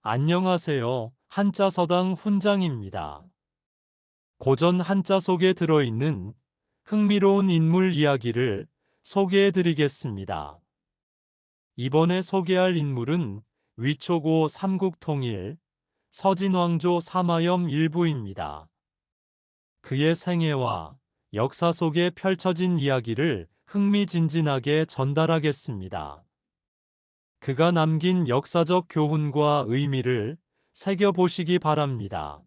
안녕하세요. 한자서당 훈장입니다. 고전 한자 속에 들어있는 흥미로운 인물 이야기를 소개해 드리겠습니다. 이번에 소개할 인물은 위초고 삼국통일 서진왕조 사마염 일부입니다. 그의 생애와 역사 속에 펼쳐진 이야기를 흥미진진하게 전달하겠습니다. 그가 남긴 역사적 교훈과 의미를 새겨보시기 바랍니다.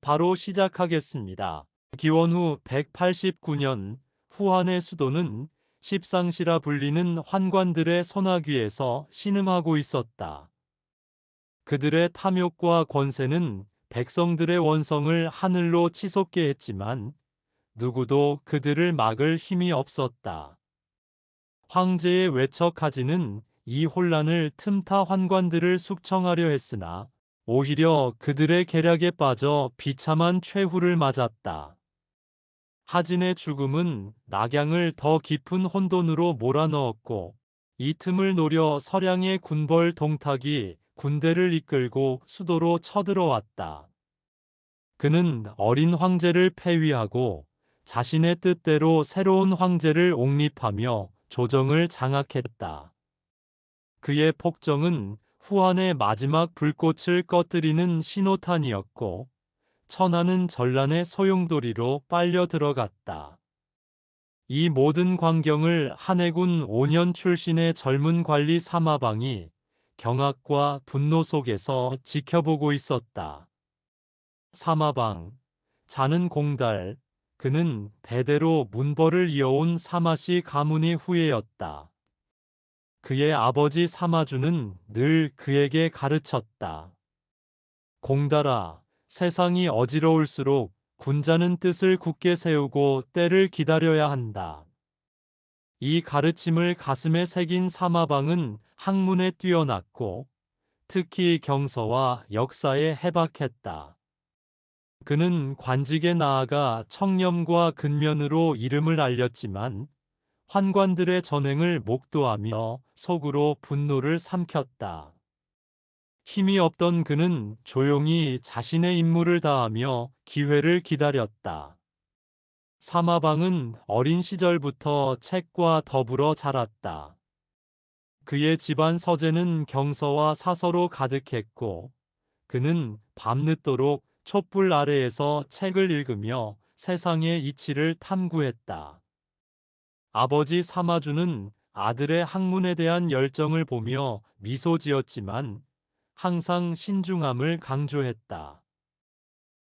바로 시작하겠습니다. 기원 후 189년 후한의 수도는 십상시라 불리는 환관들의 소나귀에서 신음하고 있었다. 그들의 탐욕과 권세는 백성들의 원성을 하늘로 치솟게 했지만 누구도 그들을 막을 힘이 없었다. 황제의 외척하지는 이 혼란을 틈타 환관들을 숙청하려 했으나 오히려 그들의 계략에 빠져 비참한 최후를 맞았다. 하진의 죽음은 낙양을 더 깊은 혼돈으로 몰아넣었고 이 틈을 노려 서량의 군벌 동탁이 군대를 이끌고 수도로 쳐들어왔다. 그는 어린 황제를 폐위하고 자신의 뜻대로 새로운 황제를 옹립하며 조정을 장악했다. 그의 폭정은 후한의 마지막 불꽃을 꺼뜨리는 신호탄이었고 천하는 전란의 소용돌이로 빨려 들어갔다. 이 모든 광경을 한해군 5년 출신의 젊은 관리 사마방이 경악과 분노 속에서 지켜보고 있었다. 사마방, 자는 공달, 그는 대대로 문벌을 이어온 사마씨 가문의 후예였다. 그의 아버지 사마주는 늘 그에게 가르쳤다. 공달아, 세상이 어지러울수록 군자는 뜻을 굳게 세우고 때를 기다려야 한다. 이 가르침을 가슴에 새긴 사마방은 학문에 뛰어났고 특히 경서와 역사에 해박했다. 그는 관직에 나아가 청렴과 근면으로 이름을 알렸지만 환관들의 전횡을 목도하며 속으로 분노를 삼켰다. 힘이 없던 그는 조용히 자신의 임무를 다하며 기회를 기다렸다. 사마방은 어린 시절부터 책과 더불어 자랐다. 그의 집안 서재는 경서와 사서로 가득했고 그는 밤늦도록 촛불 아래에서 책을 읽으며 세상의 이치를 탐구했다. 아버지 사마주는 아들의 학문에 대한 열정을 보며 미소 지었지만 항상 신중함을 강조했다.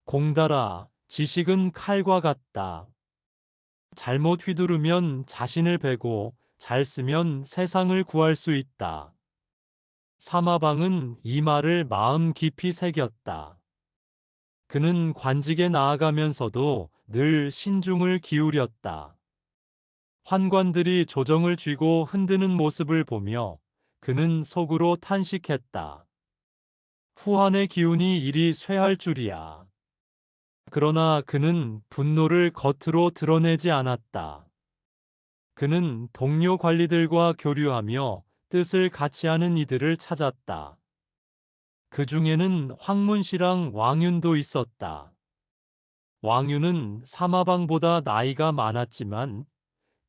공달아, 지식은 칼과 같다. 잘못 휘두르면 자신을 베고 잘 쓰면 세상을 구할 수 있다. 사마방은 이 말을 마음 깊이 새겼다. 그는 관직에 나아가면서도 늘 신중을 기울였다. 환관들이 조정을 쥐고 흔드는 모습을 보며 그는 속으로 탄식했다. 후한의 기운이 이리 쇠할 줄이야. 그러나 그는 분노를 겉으로 드러내지 않았다. 그는 동료 관리들과 교류하며 뜻을 같이 하는 이들을 찾았다. 그 중에는 황문씨랑 왕윤도 있었다. 왕윤은 사마방보다 나이가 많았지만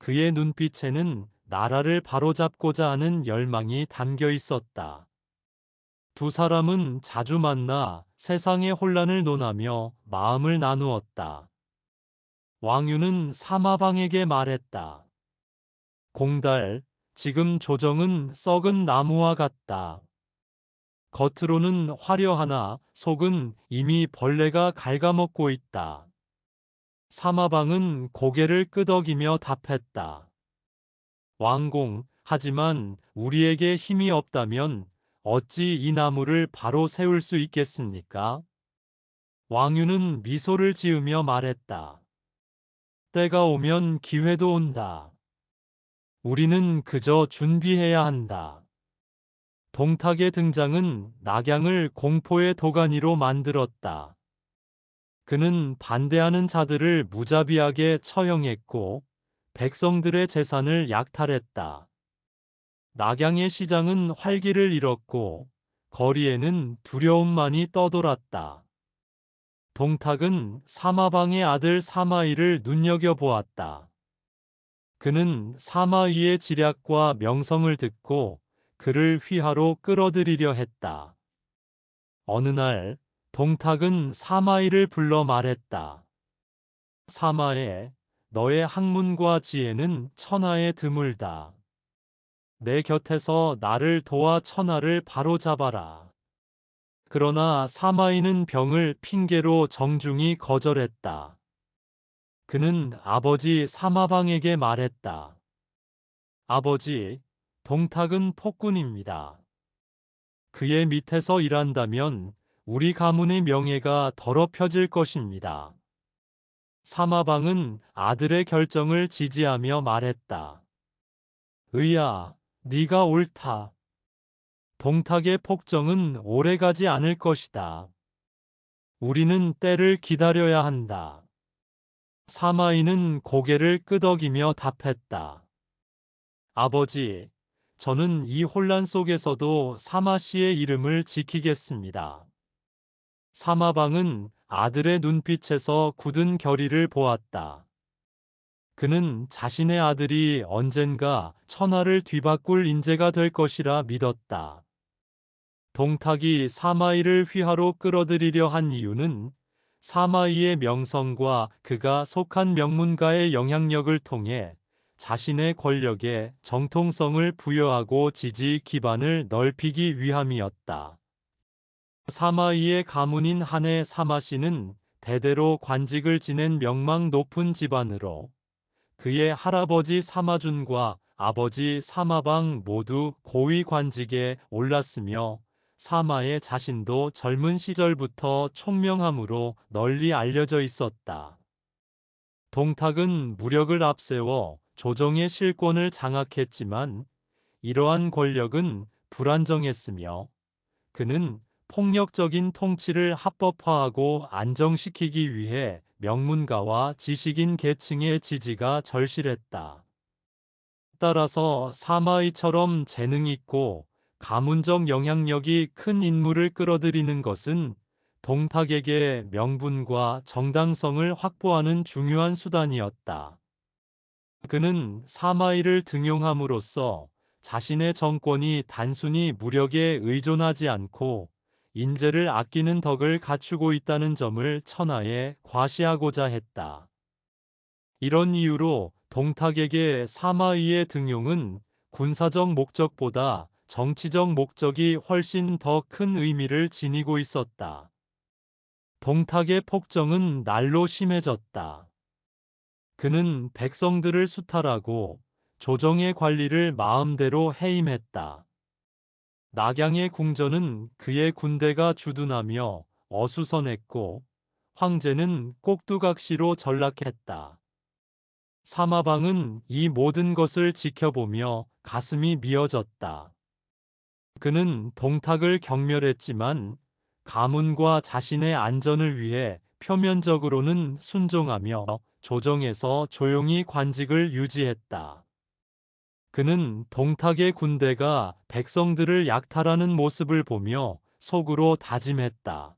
그의 눈빛에는 나라를 바로잡고자 하는 열망이 담겨 있었다. 두 사람은 자주 만나 세상의 혼란을 논하며 마음을 나누었다. 왕유는 사마방에게 말했다. 공달, 지금 조정은 썩은 나무와 같다. 겉으로는 화려하나 속은 이미 벌레가 갉아먹고 있다. 사마방은 고개를 끄덕이며 답했다. 왕공, 하지만 우리에게 힘이 없다면 어찌 이 나무를 바로 세울 수 있겠습니까? 왕유는 미소를 지으며 말했다. 때가 오면 기회도 온다. 우리는 그저 준비해야 한다. 동탁의 등장은 낙양을 공포의 도가니로 만들었다. 그는 반대하는 자들을 무자비하게 처형했고 백성들의 재산을 약탈했다. 낙양의 시장은 활기를 잃었고 거리에는 두려움만이 떠돌았다. 동탁은 사마방의 아들 사마이를 눈여겨보았다. 그는 사마이의 지략과 명성을 듣고 그를 휘하로 끌어들이려 했다. 어느 날 동탁은 사마이를 불러 말했다. 사마에, 너의 학문과 지혜는 천하에 드물다. 내 곁에서 나를 도와 천하를 바로잡아라. 그러나 사마이는 병을 핑계로 정중히 거절했다. 그는 아버지 사마방에게 말했다. 아버지, 동탁은 폭군입니다. 그의 밑에서 일한다면 우리 가문의 명예가 더럽혀질 것입니다. 사마방은 아들의 결정을 지지하며 말했다. 의야, 네가 옳다. 동탁의 폭정은 오래가지 않을 것이다. 우리는 때를 기다려야 한다. 사마이는 고개를 끄덕이며 답했다. 아버지, 저는 이 혼란 속에서도 사마 씨의 이름을 지키겠습니다. 사마방은 아들의 눈빛에서 굳은 결의를 보았다. 그는 자신의 아들이 언젠가 천하를 뒤바꿀 인재가 될 것이라 믿었다. 동탁이 사마이를 휘하로 끌어들이려 한 이유는 사마이의 명성과 그가 속한 명문가의 영향력을 통해 자신의 권력에 정통성을 부여하고 지지 기반을 넓히기 위함이었다. 사마이의 가문인 한해 사마씨는 대대로 관직을 지낸 명망 높은 집안으로 그의 할아버지 사마준과 아버지 사마방 모두 고위 관직에 올랐으며 사마의 자신도 젊은 시절부터 총명함으로 널리 알려져 있었다. 동탁은 무력을 앞세워 조정의 실권을 장악했지만 이러한 권력은 불안정했으며 그는 폭력적인 통치를 합법화하고 안정시키기 위해 명문가와 지식인 계층의 지지가 절실했다. 따라서 사마이처럼 재능 있고 가문적 영향력이 큰 인물을 끌어들이는 것은 동탁에게 명분과 정당성을 확보하는 중요한 수단이었다. 그는 사마이를 등용함으로써 자신의 정권이 단순히 무력에 의존하지 않고 인재를 아끼는 덕을 갖추고 있다는 점을 천하에 과시하고자 했다. 이런 이유로 동탁에게 사마이의 등용은 군사적 목적보다 정치적 목적이 훨씬 더 큰 의미를 지니고 있었다. 동탁의 폭정은 날로 심해졌다. 그는 백성들을 수탈하고 조정의 관리를 마음대로 해임했다. 낙양의 궁전은 그의 군대가 주둔하며 어수선했고 황제는 꼭두각시로 전락했다. 사마방은 이 모든 것을 지켜보며 가슴이 미어졌다. 그는 동탁을 경멸했지만 가문과 자신의 안전을 위해 표면적으로는 순종하며 조정에서 조용히 관직을 유지했다. 그는 동탁의 군대가 백성들을 약탈하는 모습을 보며 속으로 다짐했다.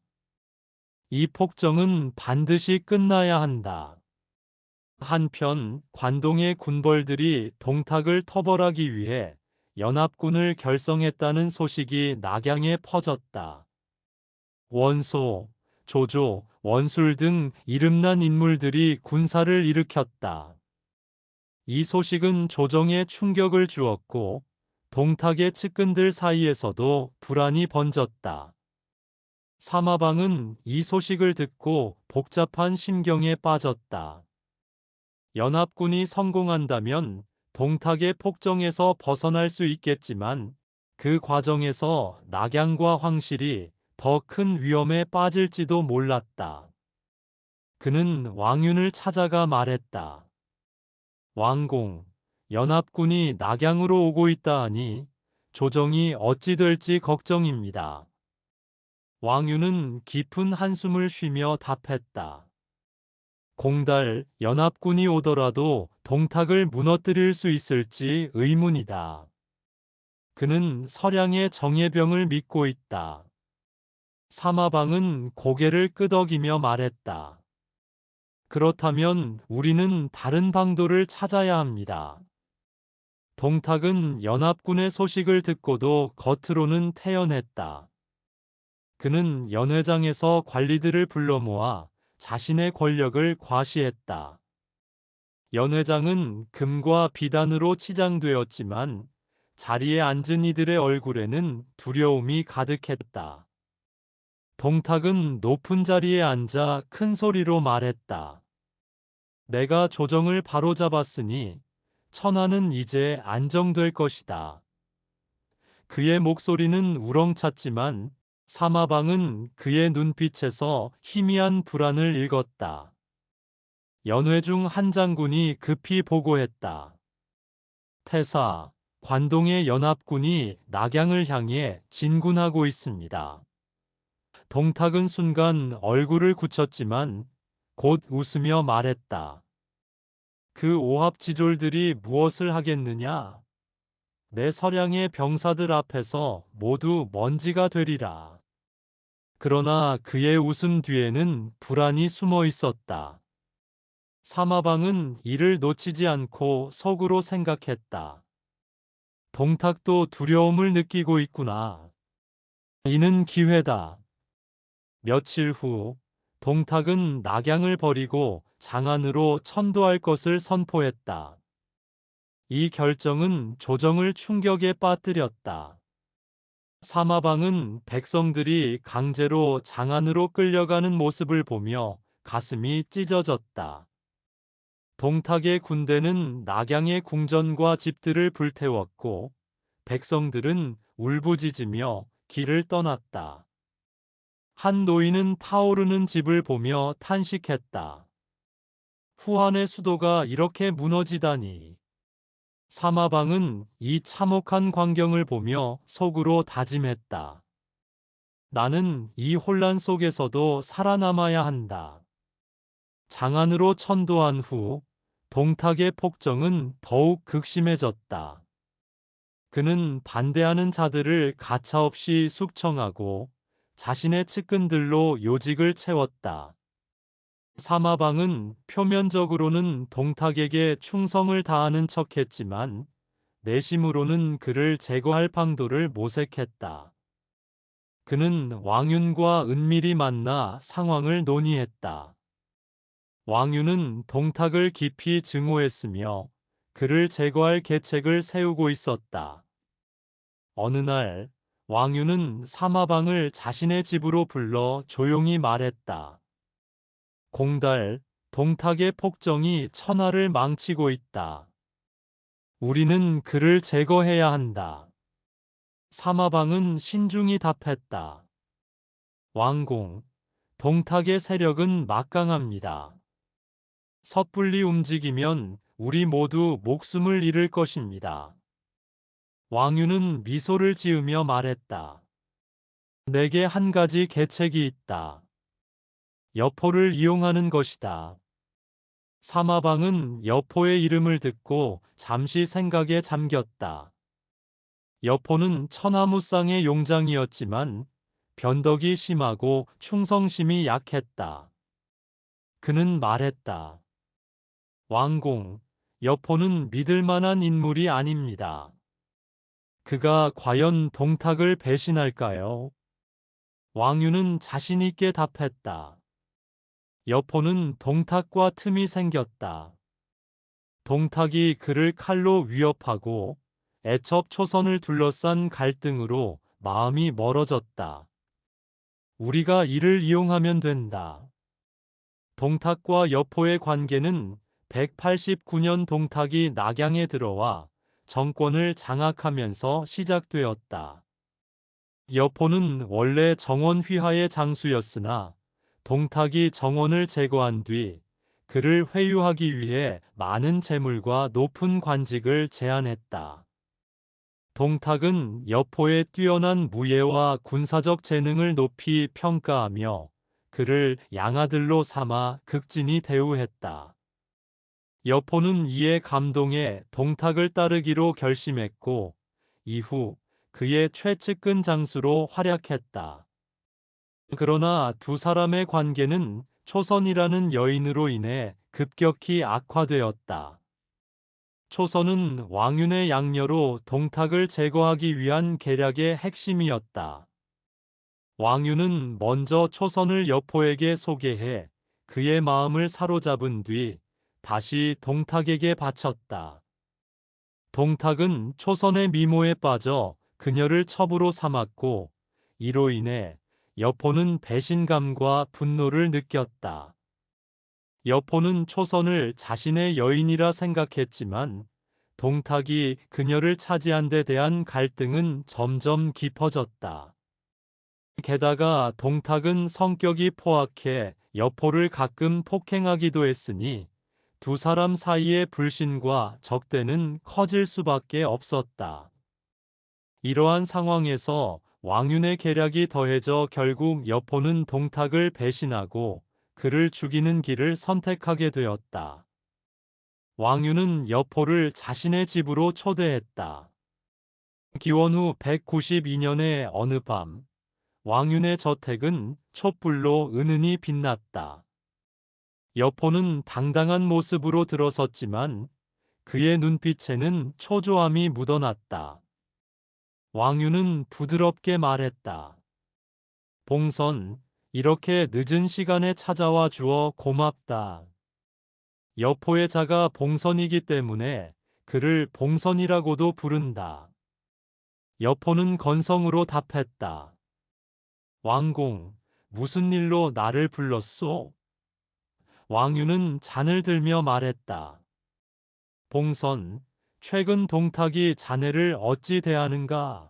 이 폭정은 반드시 끝나야 한다. 한편 관동의 군벌들이 동탁을 터벌하기 위해 연합군을 결성했다는 소식이 낙양에 퍼졌다. 원소, 조조, 원술 등 이름난 인물들이 군사를 일으켰다. 이 소식은 조정에 충격을 주었고 동탁의 측근들 사이에서도 불안이 번졌다. 사마방은 이 소식을 듣고 복잡한 심경에 빠졌다. 연합군이 성공한다면 동탁의 폭정에서 벗어날 수 있겠지만 그 과정에서 낙양과 황실이 더 큰 위험에 빠질지도 몰랐다. 그는 왕윤을 찾아가 말했다. 왕공, 연합군이 낙양으로 오고 있다 하니 조정이 어찌 될지 걱정입니다. 왕윤은 깊은 한숨을 쉬며 답했다. 공달, 연합군이 오더라도 동탁을 무너뜨릴 수 있을지 의문이다. 그는 서량의 정예병을 믿고 있다. 사마방은 고개를 끄덕이며 말했다. 그렇다면 우리는 다른 방도를 찾아야 합니다. 동탁은 연합군의 소식을 듣고도 겉으로는 태연했다. 그는 연회장에서 관리들을 불러 모아 자신의 권력을 과시했다. 연회장은 금과 비단으로 치장되었지만 자리에 앉은 이들의 얼굴에는 두려움이 가득했다. 동탁은 높은 자리에 앉아 큰 소리로 말했다. 내가 조정을 바로잡았으니 천하는 이제 안정될 것이다. 그의 목소리는 우렁찼지만 사마방은 그의 눈빛에서 희미한 불안을 읽었다. 연회 중 한 장군이 급히 보고했다. 태사, 관동의 연합군이 낙양을 향해 진군하고 있습니다. 동탁은 순간 얼굴을 굳혔지만 곧 웃으며 말했다. 그 오합지졸들이 무엇을 하겠느냐? 내 서량의 병사들 앞에서 모두 먼지가 되리라. 그러나 그의 웃음 뒤에는 불안이 숨어 있었다. 사마방은 이를 놓치지 않고 속으로 생각했다. 동탁도 두려움을 느끼고 있구나. 이는 기회다. 며칠 후 동탁은 낙양을 버리고 장안으로 천도할 것을 선포했다. 이 결정은 조정을 충격에 빠뜨렸다. 사마방은 백성들이 강제로 장안으로 끌려가는 모습을 보며 가슴이 찢어졌다. 동탁의 군대는 낙양의 궁전과 집들을 불태웠고 백성들은 울부짖으며 길을 떠났다. 한 노인은 타오르는 집을 보며 탄식했다. 후한의 수도가 이렇게 무너지다니. 사마방은 이 참혹한 광경을 보며 속으로 다짐했다. 나는 이 혼란 속에서도 살아남아야 한다. 장안으로 천도한 후 동탁의 폭정은 더욱 극심해졌다. 그는 반대하는 자들을 가차없이 숙청하고 자신의 측근들로 요직을 채웠다. 사마방은 표면적으로는 동탁에게 충성을 다하는 척했지만 내심으로는 그를 제거할 방도를 모색했다. 그는 왕윤과 은밀히 만나 상황을 논의했다. 왕윤은 동탁을 깊이 증오했으며 그를 제거할 계책을 세우고 있었다. 어느 날 왕윤은 사마방을 자신의 집으로 불러 조용히 말했다. 공달, 동탁의 폭정이 천하를 망치고 있다. 우리는 그를 제거해야 한다. 사마방은 신중히 답했다. 왕공, 동탁의 세력은 막강합니다. 섣불리 움직이면 우리 모두 목숨을 잃을 것입니다. 왕유는 미소를 지으며 말했다. 내게 한 가지 계책이 있다. 여포를 이용하는 것이다. 사마방은 여포의 이름을 듣고 잠시 생각에 잠겼다. 여포는 천하무쌍의 용장이었지만 변덕이 심하고 충성심이 약했다. 그는 말했다. 왕공, 여포는 믿을 만한 인물이 아닙니다. 그가 과연 동탁을 배신할까요? 왕유는 자신 있게 답했다. 여포는 동탁과 틈이 생겼다. 동탁이 그를 칼로 위협하고 애첩 초선을 둘러싼 갈등으로 마음이 멀어졌다. 우리가 이를 이용하면 된다. 동탁과 여포의 관계는 189년 동탁이 낙양에 들어와 정권을 장악하면서 시작되었다. 여포는 원래 정원 휘하의 장수였으나 동탁이 정원을 제거한 뒤 그를 회유하기 위해 많은 재물과 높은 관직을 제안했다. 동탁은 여포의 뛰어난 무예와 군사적 재능을 높이 평가하며 그를 양아들로 삼아 극진히 대우했다. 여포는 이에 감동해 동탁을 따르기로 결심했고 이후 그의 최측근 장수로 활약했다. 그러나 두 사람의 관계는 초선이라는 여인으로 인해 급격히 악화되었다. 초선은 왕윤의 양녀로 동탁을 제거하기 위한 계략의 핵심이었다. 왕윤은 먼저 초선을 여포에게 소개해 그의 마음을 사로잡은 뒤 다시 동탁에게 바쳤다. 동탁은 초선의 미모에 빠져 그녀를 첩으로 삼았고 이로 인해 여포는 배신감과 분노를 느꼈다. 여포는 초선을 자신의 여인이라 생각했지만 동탁이 그녀를 차지한 데 대한 갈등은 점점 깊어졌다. 게다가 동탁은 성격이 포악해 여포를 가끔 폭행하기도 했으니 두 사람 사이의 불신과 적대는 커질 수밖에 없었다. 이러한 상황에서 왕윤의 계략이 더해져 결국 여포는 동탁을 배신하고 그를 죽이는 길을 선택하게 되었다. 왕윤은 여포를 자신의 집으로 초대했다. 기원 후 192년의 어느 밤, 왕윤의 저택은 촛불로 은은히 빛났다. 여포는 당당한 모습으로 들어섰지만 그의 눈빛에는 초조함이 묻어났다. 왕윤은 부드럽게 말했다. 봉선, 이렇게 늦은 시간에 찾아와 주어 고맙다. 여포의 자가 봉선이기 때문에 그를 봉선이라고도 부른다. 여포는 건성으로 답했다. 왕공, 무슨 일로 나를 불렀소? 왕윤은 잔을 들며 말했다. 봉선, 최근 동탁이 자네를 어찌 대하는가?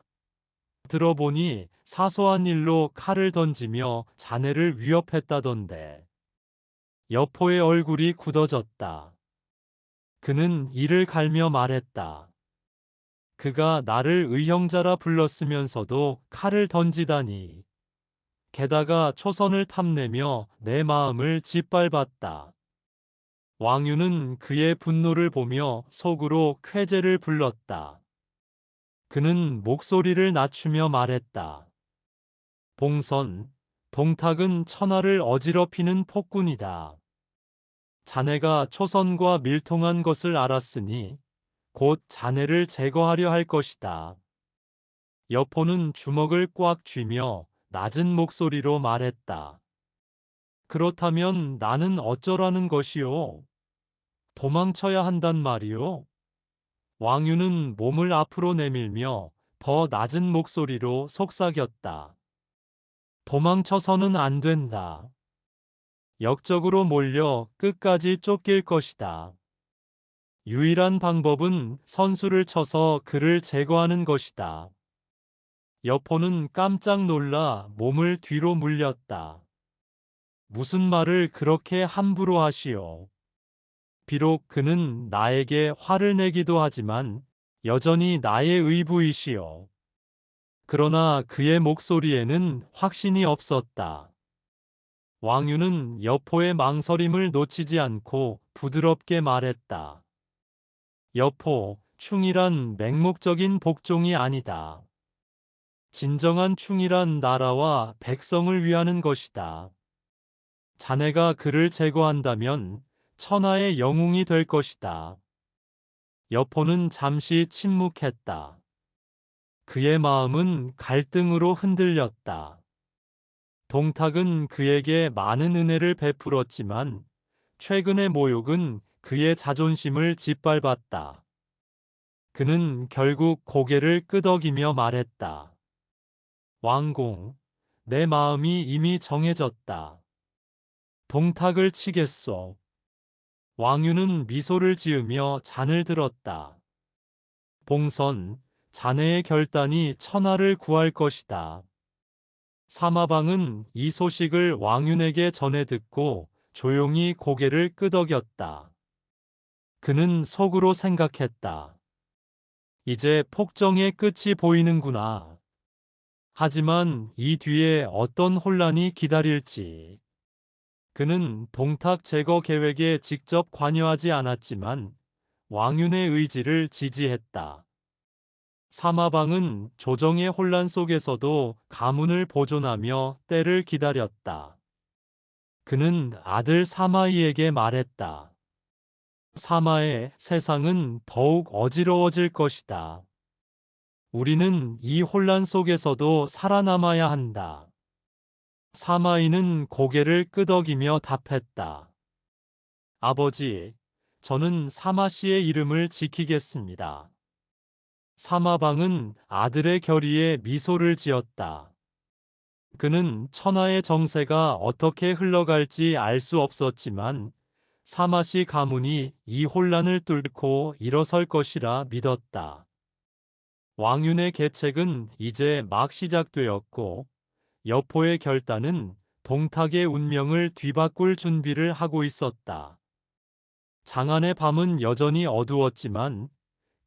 들어보니 사소한 일로 칼을 던지며 자네를 위협했다던데. 여포의 얼굴이 굳어졌다. 그는 이를 갈며 말했다. 그가 나를 의형자라 불렀으면서도 칼을 던지다니. 게다가 초선을 탐내며 내 마음을 짓밟았다. 왕윤은 그의 분노를 보며 속으로 쾌재를 불렀다. 그는 목소리를 낮추며 말했다. 봉선, 동탁은 천하를 어지럽히는 폭군이다. 자네가 초선과 밀통한 것을 알았으니 곧 자네를 제거하려 할 것이다. 여포는 주먹을 꽉 쥐며 낮은 목소리로 말했다. 그렇다면 나는 어쩌라는 것이오? 도망쳐야 한단 말이오? 왕윤은 몸을 앞으로 내밀며 더 낮은 목소리로 속삭였다. 도망쳐서는 안 된다. 역적으로 몰려 끝까지 쫓길 것이다. 유일한 방법은 선수를 쳐서 그를 제거하는 것이다. 여포는 깜짝 놀라 몸을 뒤로 물렸다. 무슨 말을 그렇게 함부로 하시오? 비록 그는 나에게 화를 내기도 하지만 여전히 나의 의부이시오. 그러나 그의 목소리에는 확신이 없었다. 왕윤은 여포의 망설임을 놓치지 않고 부드럽게 말했다. 여포, 충이란 맹목적인 복종이 아니다. 진정한 충이란 나라와 백성을 위하는 것이다. 자네가 그를 제거한다면 천하의 영웅이 될 것이다. 여포는 잠시 침묵했다. 그의 마음은 갈등으로 흔들렸다. 동탁은 그에게 많은 은혜를 베풀었지만 최근의 모욕은 그의 자존심을 짓밟았다. 그는 결국 고개를 끄덕이며 말했다. 왕공, 내 마음이 이미 정해졌다. 동탁을 치겠소. 왕윤은 미소를 지으며 잔을 들었다. 봉선, 자네의 결단이 천하를 구할 것이다. 사마방은 이 소식을 왕윤에게 전해 듣고 조용히 고개를 끄덕였다. 그는 속으로 생각했다. 이제 폭정의 끝이 보이는구나. 하지만 이 뒤에 어떤 혼란이 기다릴지. 그는 동탁 제거 계획에 직접 관여하지 않았지만 왕윤의 의지를 지지했다. 사마방은 조정의 혼란 속에서도 가문을 보존하며 때를 기다렸다. 그는 아들 사마이에게 말했다. 사마의 세상은 더욱 어지러워질 것이다. 우리는 이 혼란 속에서도 살아남아야 한다. 사마이는 고개를 끄덕이며 답했다. 아버지, 저는 사마 씨의 이름을 지키겠습니다. 사마방은 아들의 결의에 미소를 지었다. 그는 천하의 정세가 어떻게 흘러갈지 알 수 없었지만 사마씨 가문이 이 혼란을 뚫고 일어설 것이라 믿었다. 왕윤의 계책은 이제 막 시작되었고 여포의 결단은 동탁의 운명을 뒤바꿀 준비를 하고 있었다. 장안의 밤은 여전히 어두웠지만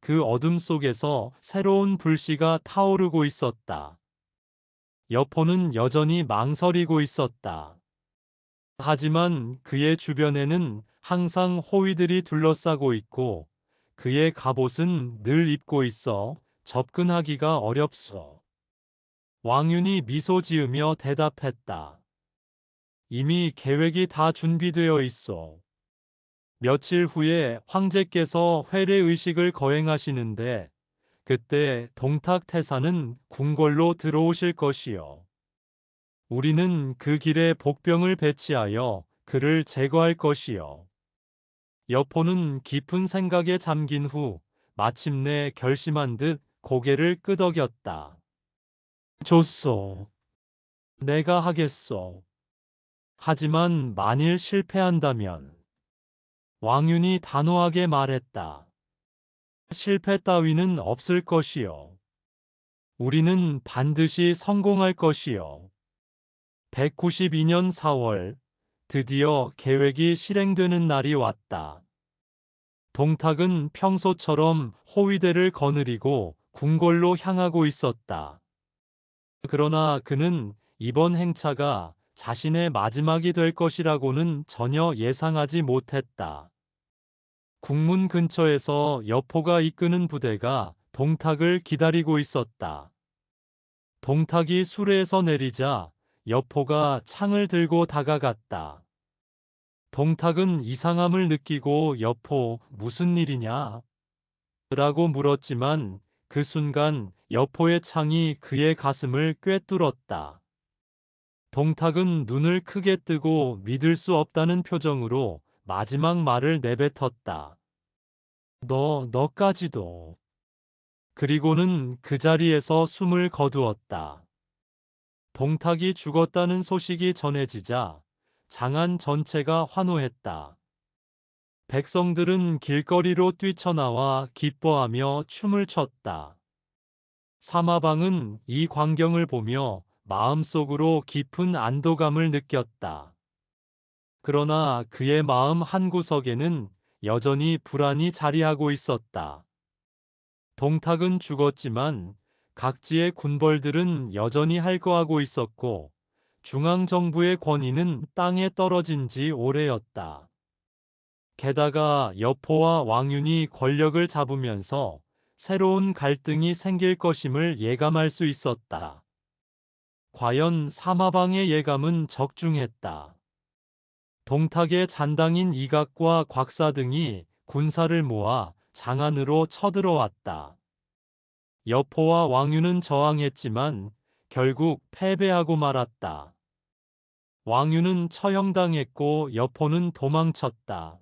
그 어둠 속에서 새로운 불씨가 타오르고 있었다. 여포는 여전히 망설이고 있었다. 하지만 그의 주변에는 항상 호위들이 둘러싸고 있고 그의 갑옷은 늘 입고 있어 접근하기가 어렵소. 왕윤이 미소 지으며 대답했다. 이미 계획이 다 준비되어 있어. 며칠 후에 황제께서 회례의식을 거행하시는데 그때 동탁태사는 궁궐로 들어오실 것이요. 우리는 그 길에 복병을 배치하여 그를 제거할 것이요. 여포는 깊은 생각에 잠긴 후 마침내 결심한 듯 고개를 끄덕였다. 좋소. 내가 하겠소. 하지만 만일 실패한다면 왕윤이 단호하게 말했다. 실패 따위는 없을 것이요. 우리는 반드시 성공할 것이요. 192년 4월, 드디어 계획이 실행되는 날이 왔다. 동탁은 평소처럼 호위대를 거느리고 궁궐로 향하고 있었다. 그러나 그는 이번 행차가 자신의 마지막이 될 것이라고는 전혀 예상하지 못했다. 국문 근처에서 여포가 이끄는 부대가 동탁을 기다리고 있었다. 동탁이 수레에서 내리자 여포가 창을 들고 다가갔다. 동탁은 이상함을 느끼고 여포, 무슨 일이냐? 라고 물었지만 그 순간 여포의 창이 그의 가슴을 꿰뚫었다. 동탁은 눈을 크게 뜨고 믿을 수 없다는 표정으로 마지막 말을 내뱉었다. 너까지도. 그리고는 그 자리에서 숨을 거두었다. 동탁이 죽었다는 소식이 전해지자 장안 전체가 환호했다. 백성들은 길거리로 뛰쳐나와 기뻐하며 춤을 췄다. 사마방은 이 광경을 보며 마음속으로 깊은 안도감을 느꼈다. 그러나 그의 마음 한구석에는 여전히 불안이 자리하고 있었다. 동탁은 죽었지만 각지의 군벌들은 여전히 할거하고 있었고 중앙정부의 권위는 땅에 떨어진 지 오래였다. 게다가 여포와 왕윤이 권력을 잡으면서 새로운 갈등이 생길 것임을 예감할 수 있었다. 과연 사마방의 예감은 적중했다. 동탁의 잔당인 이각과 곽사 등이 군사를 모아 장안으로 쳐들어왔다. 여포와 왕윤은 저항했지만 결국 패배하고 말았다. 왕윤은 처형당했고 여포는 도망쳤다.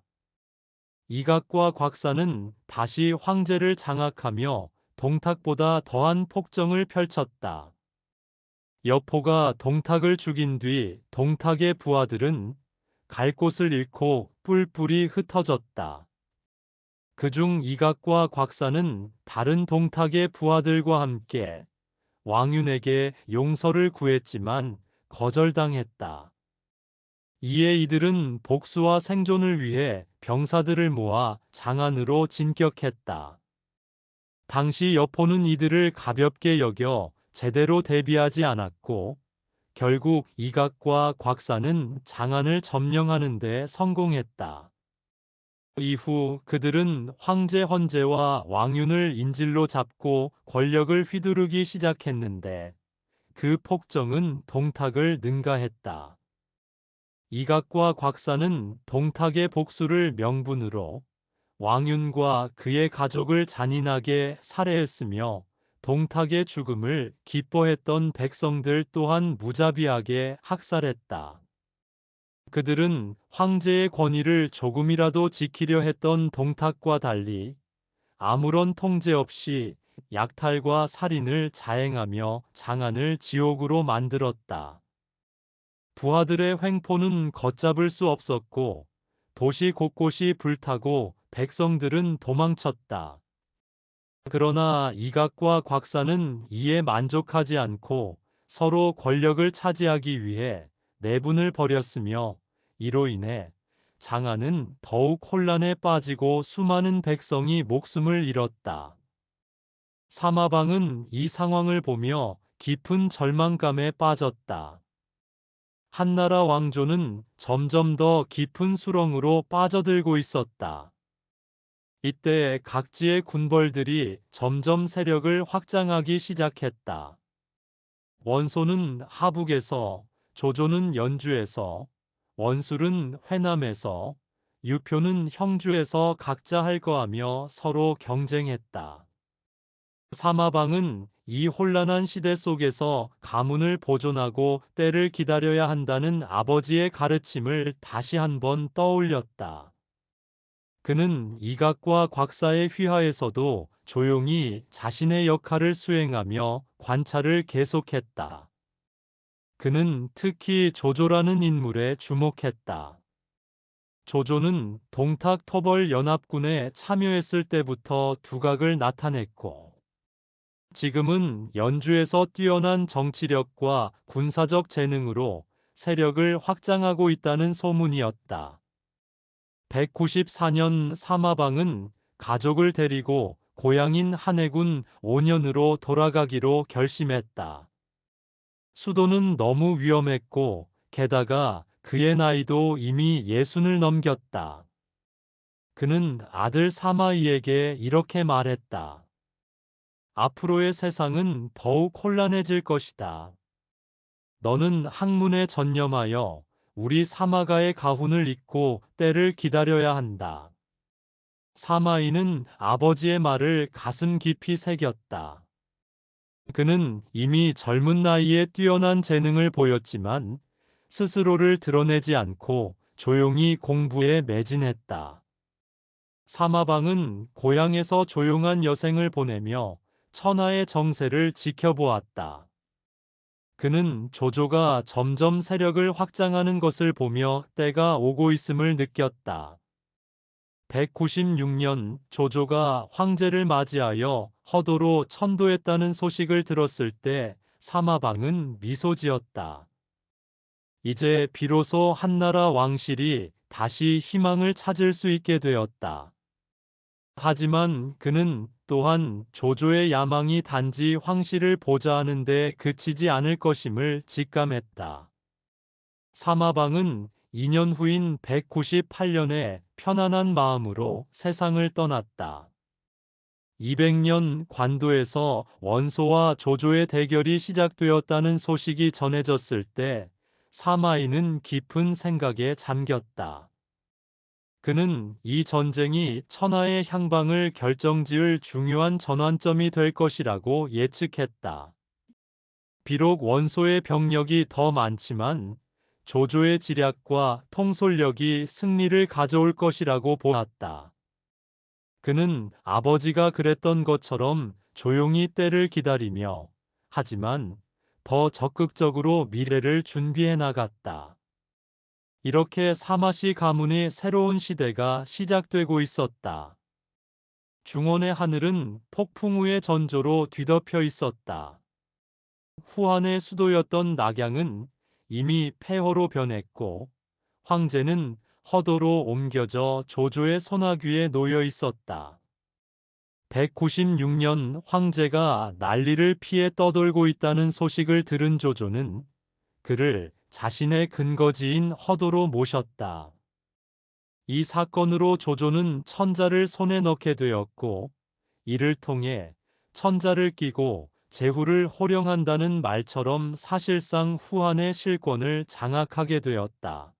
이각과 곽사는 다시 황제를 장악하며 동탁보다 더한 폭정을 펼쳤다. 여포가 동탁을 죽인 뒤 동탁의 부하들은 갈 곳을 잃고 뿔뿔이 흩어졌다. 그중 이각과 곽사는 다른 동탁의 부하들과 함께 왕윤에게 용서를 구했지만 거절당했다. 이에 이들은 복수와 생존을 위해 병사들을 모아 장안으로 진격했다. 당시 여포는 이들을 가볍게 여겨 제대로 대비하지 않았고 결국 이각과 곽사는 장안을 점령하는 데 성공했다. 이후 그들은 황제 헌제와 왕윤을 인질로 잡고 권력을 휘두르기 시작했는데 그 폭정은 동탁을 능가했다. 이각과 곽사는 동탁의 복수를 명분으로 왕윤과 그의 가족을 잔인하게 살해했으며 동탁의 죽음을 기뻐했던 백성들 또한 무자비하게 학살했다. 그들은 황제의 권위를 조금이라도 지키려 했던 동탁과 달리 아무런 통제 없이 약탈과 살인을 자행하며 장안을 지옥으로 만들었다. 부하들의 횡포는 걷잡을 수 없었고 도시 곳곳이 불타고 백성들은 도망쳤다. 그러나 이각과 곽사는 이에 만족하지 않고 서로 권력을 차지하기 위해 내분을 벌였으며 이로 인해 장안은 더욱 혼란에 빠지고 수많은 백성이 목숨을 잃었다. 사마방은 이 상황을 보며 깊은 절망감에 빠졌다. 한나라 왕조는 점점 더 깊은 수렁으로 빠져들고 있었다. 이때 각지의 군벌들이 점점 세력을 확장하기 시작했다. 원소는 하북에서, 조조는 연주에서, 원술은 회남에서, 유표는 형주에서 각자 할거하며 서로 경쟁했다. 사마방은 이 혼란한 시대 속에서 가문을 보존하고 때를 기다려야 한다는 아버지의 가르침을 다시 한번 떠올렸다. 그는 이각과 곽사의 휘하에서도 조용히 자신의 역할을 수행하며 관찰을 계속했다. 그는 특히 조조라는 인물에 주목했다. 조조는 동탁 토벌 연합군에 참여했을 때부터 두각을 나타냈고, 지금은 연주에서 뛰어난 정치력과 군사적 재능으로 세력을 확장하고 있다는 소문이었다. 194년 사마방은 가족을 데리고 고향인 한해군 온현으로 돌아가기로 결심했다. 수도는 너무 위험했고 게다가 그의 나이도 이미 60을 넘겼다. 그는 아들 사마이에게 이렇게 말했다. 앞으로의 세상은 더욱 혼란해질 것이다. 너는 학문에 전념하여 우리 사마가의 가훈을 잇고 때를 기다려야 한다. 사마이는 아버지의 말을 가슴 깊이 새겼다. 그는 이미 젊은 나이에 뛰어난 재능을 보였지만 스스로를 드러내지 않고 조용히 공부에 매진했다. 사마방은 고향에서 조용한 여생을 보내며 천하의 정세를 지켜보았다. 그는 조조가 점점 세력을 확장하는 것을 보며 때가 오고 있음을 느꼈다. 196년 조조가 황제를 맞이하여 허도로 천도했다는 소식을 들었을 때 사마방은 미소 지었다. 이제 비로소 한나라 왕실이 다시 희망을 찾을 수 있게 되었다. 하지만 그는 또한 조조의 야망이 단지 황실을 보좌하는 데 그치지 않을 것임을 직감했다. 사마방은 2년 후인 198년에 편안한 마음으로 세상을 떠났다. 200년 관도에서 원소와 조조의 대결이 시작되었다는 소식이 전해졌을 때 사마이는 깊은 생각에 잠겼다. 그는 이 전쟁이 천하의 향방을 결정지을 중요한 전환점이 될 것이라고 예측했다. 비록 원소의 병력이 더 많지만 조조의 지략과 통솔력이 승리를 가져올 것이라고 보았다. 그는 아버지가 그랬던 것처럼 조용히 때를 기다리며 하지만 더 적극적으로 미래를 준비해 나갔다. 이렇게 사마시 가문의 새로운 시대가 시작되고 있었다. 중원의 하늘은 폭풍 우의 전조로 뒤덮여 있었다. 후한의 수도였던 낙양은 이미 폐허로 변했고 황제는 허도로 옮겨져 조조의 손아귀에 놓여 있었다. 196년 황제가 난리를 피해 떠돌고 있다는 소식을 들은 조조는 그를 자신의 근거지인 허도로 모셨다. 이 사건으로 조조는 천자를 손에 넣게 되었고, 이를 통해 천자를 끼고 제후를 호령한다는 말처럼 사실상 후한의 실권을 장악하게 되었다.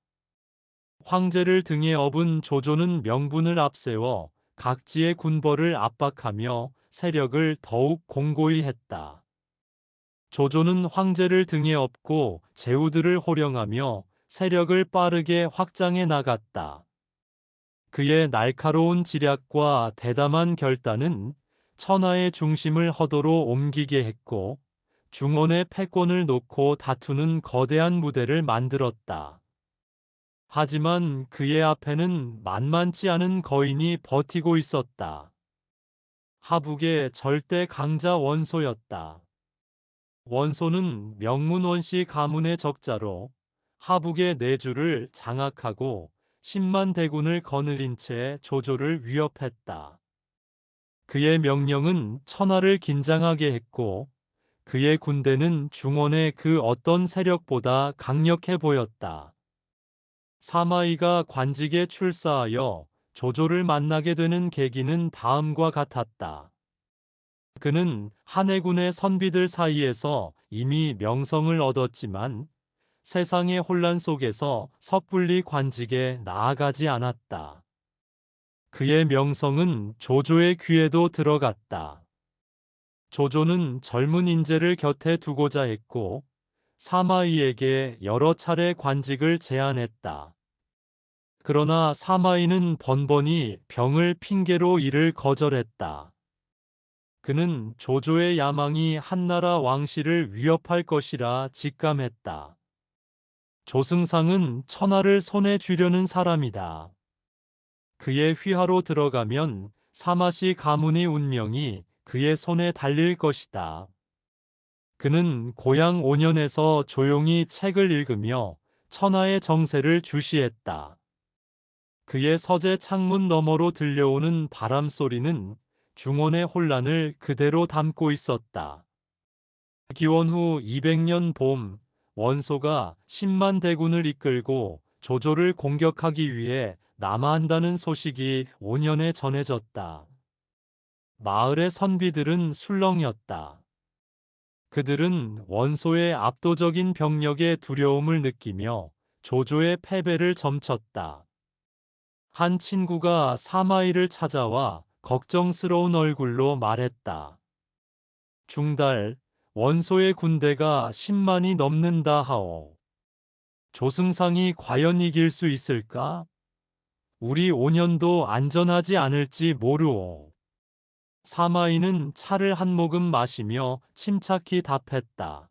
황제를 등에 업은 조조는 명분을 앞세워 각지의 군벌을 압박하며 세력을 더욱 공고히 했다. 조조는 황제를 등에 업고 제후들을 호령하며 세력을 빠르게 확장해 나갔다. 그의 날카로운 지략과 대담한 결단은 천하의 중심을 허도로 옮기게 했고, 중원의 패권을 놓고 다투는 거대한 무대를 만들었다. 하지만 그의 앞에는 만만치 않은 거인이 버티고 있었다. 하북의 절대 강자 원소였다. 원소는 명문원씨 가문의 적자로 하북의 내주를 장악하고 10만 대군을 거느린 채 조조를 위협했다. 그의 명령은 천하를 긴장하게 했고, 그의 군대는 중원의 그 어떤 세력보다 강력해 보였다. 사마이가 관직에 출사하여 조조를 만나게 되는 계기는 다음과 같았다. 그는 한해군의 선비들 사이에서 이미 명성을 얻었지만 세상의 혼란 속에서 섣불리 관직에 나아가지 않았다. 그의 명성은 조조의 귀에도 들어갔다. 조조는 젊은 인재를 곁에 두고자 했고, 사마이에게 여러 차례 관직을 제안했다. 그러나 사마이는 번번이 병을 핑계로 이를 거절했다. 그는 조조의 야망이 한나라 왕실을 위협할 것이라 직감했다. 조승상은 천하를 손에 쥐려는 사람이다. 그의 휘하로 들어가면 사마시 가문의 운명이 그의 손에 달릴 것이다. 그는 고향 온현에서 조용히 책을 읽으며 천하의 정세를 주시했다. 그의 서재 창문 너머로 들려오는 바람 소리는 중원의 혼란을 그대로 담고 있었다. 기원 후 200년 봄, 원소가 10만 대군을 이끌고 조조를 공격하기 위해 남하한다는 소식이 온현에 전해졌다. 마을의 선비들은 술렁였다. 그들은 원소의 압도적인 병력에 두려움을 느끼며 조조의 패배를 점쳤다. 한 친구가 사마이를 찾아와 걱정스러운 얼굴로 말했다. 중달, 원소의 군대가 10만이 넘는다 하오. 조승상이 과연 이길 수 있을까? 우리 5년도 안전하지 않을지 모르오. 사마이는 차를 한 모금 마시며 침착히 답했다.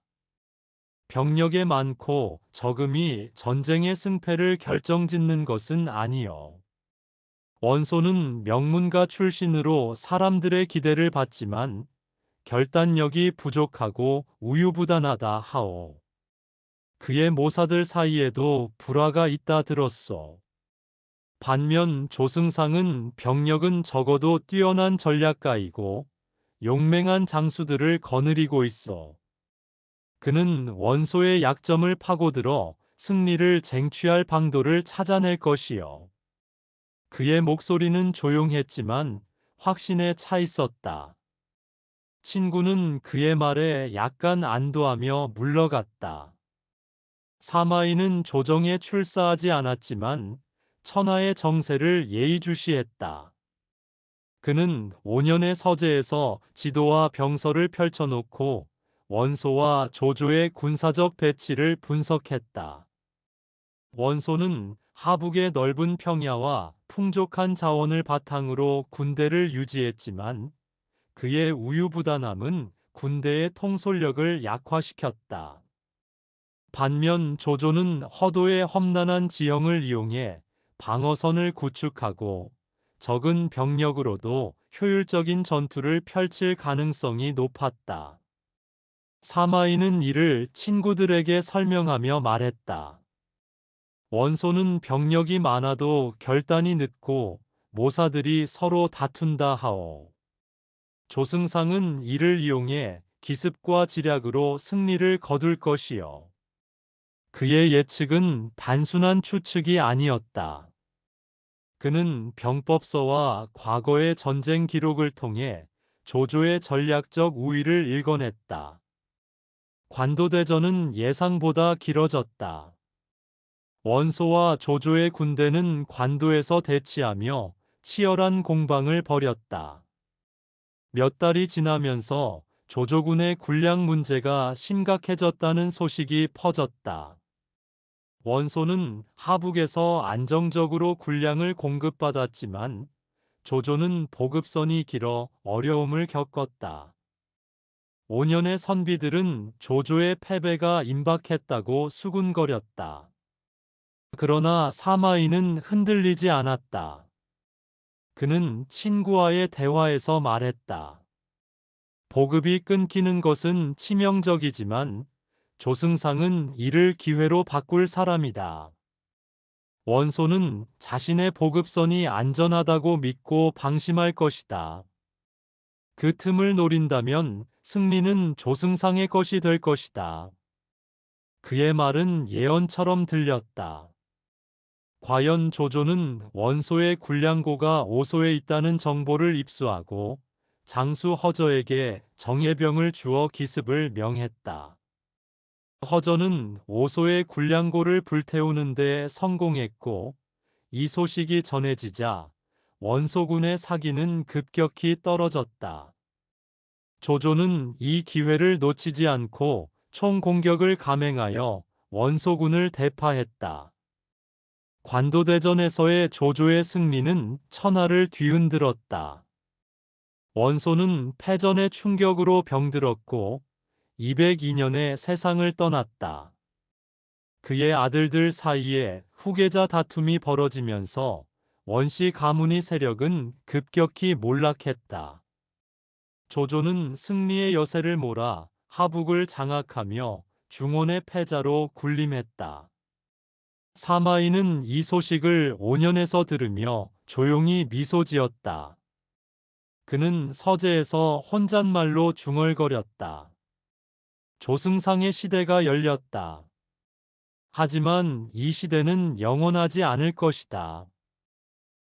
병력에 많고 적음이 전쟁의 승패를 결정짓는 것은 아니요. 원소는 명문가 출신으로 사람들의 기대를 받지만 결단력이 부족하고 우유부단하다 하오. 그의 모사들 사이에도 불화가 있다 들었소. 반면 조승상은 병력은 적어도 뛰어난 전략가이고 용맹한 장수들을 거느리고 있어. 그는 원소의 약점을 파고들어 승리를 쟁취할 방도를 찾아낼 것이요. 그의 목소리는 조용했지만 확신에 차 있었다. 친구는 그의 말에 약간 안도하며 물러갔다. 사마이는 조정에 출사하지 않았지만 천하의 정세를 예의주시했다. 그는 5년의 서재에서 지도와 병서를 펼쳐놓고 원소와 조조의 군사적 배치를 분석했다. 원소는 하북의 넓은 평야와 풍족한 자원을 바탕으로 군대를 유지했지만 그의 우유부단함은 군대의 통솔력을 약화시켰다. 반면 조조는 허도의 험난한 지형을 이용해 방어선을 구축하고 적은 병력으로도 효율적인 전투를 펼칠 가능성이 높았다. 사마이는 이를 친구들에게 설명하며 말했다. 원소는 병력이 많아도 결단이 늦고 모사들이 서로 다툰다 하오. 조승상은 이를 이용해 기습과 지략으로 승리를 거둘 것이요. 그의 예측은 단순한 추측이 아니었다. 그는 병법서와 과거의 전쟁 기록을 통해 조조의 전략적 우위를 읽어냈다. 관도대전은 예상보다 길어졌다. 원소와 조조의 군대는 관도에서 대치하며 치열한 공방을 벌였다. 몇 달이 지나면서 조조군의 군량 문제가 심각해졌다는 소식이 퍼졌다. 원소는 하북에서 안정적으로 군량을 공급받았지만 조조는 보급선이 길어 어려움을 겪었다. 5년의 선비들은 조조의 패배가 임박했다고 수군거렸다. 그러나 사마이는 흔들리지 않았다. 그는 친구와의 대화에서 말했다. 보급이 끊기는 것은 치명적이지만 조승상은 이를 기회로 바꿀 사람이다. 원소는 자신의 보급선이 안전하다고 믿고 방심할 것이다. 그 틈을 노린다면 승리는 조승상의 것이 될 것이다. 그의 말은 예언처럼 들렸다. 과연 조조는 원소의 군량고가 오소에 있다는 정보를 입수하고 장수 허저에게 정예병을 주어 기습을 명했다. 허저는 오소의 군량고를 불태우는 데 성공했고 이 소식이 전해지자 원소군의 사기는 급격히 떨어졌다. 조조는 이 기회를 놓치지 않고 총공격을 감행하여 원소군을 대파했다. 관도대전에서의 조조의 승리는 천하를 뒤흔들었다. 원소는 패전의 충격으로 병들었고 202년에 세상을 떠났다. 그의 아들들 사이에 후계자 다툼이 벌어지면서 원씨 가문의 세력은 급격히 몰락했다. 조조는 승리의 여세를 몰아 하북을 장악하며 중원의 패자로 군림했다. 사마이는 이 소식을 5년에서 들으며 조용히 미소 지었다. 그는 서재에서 혼잣말로 중얼거렸다. 조승상의 시대가 열렸다. 하지만 이 시대는 영원하지 않을 것이다.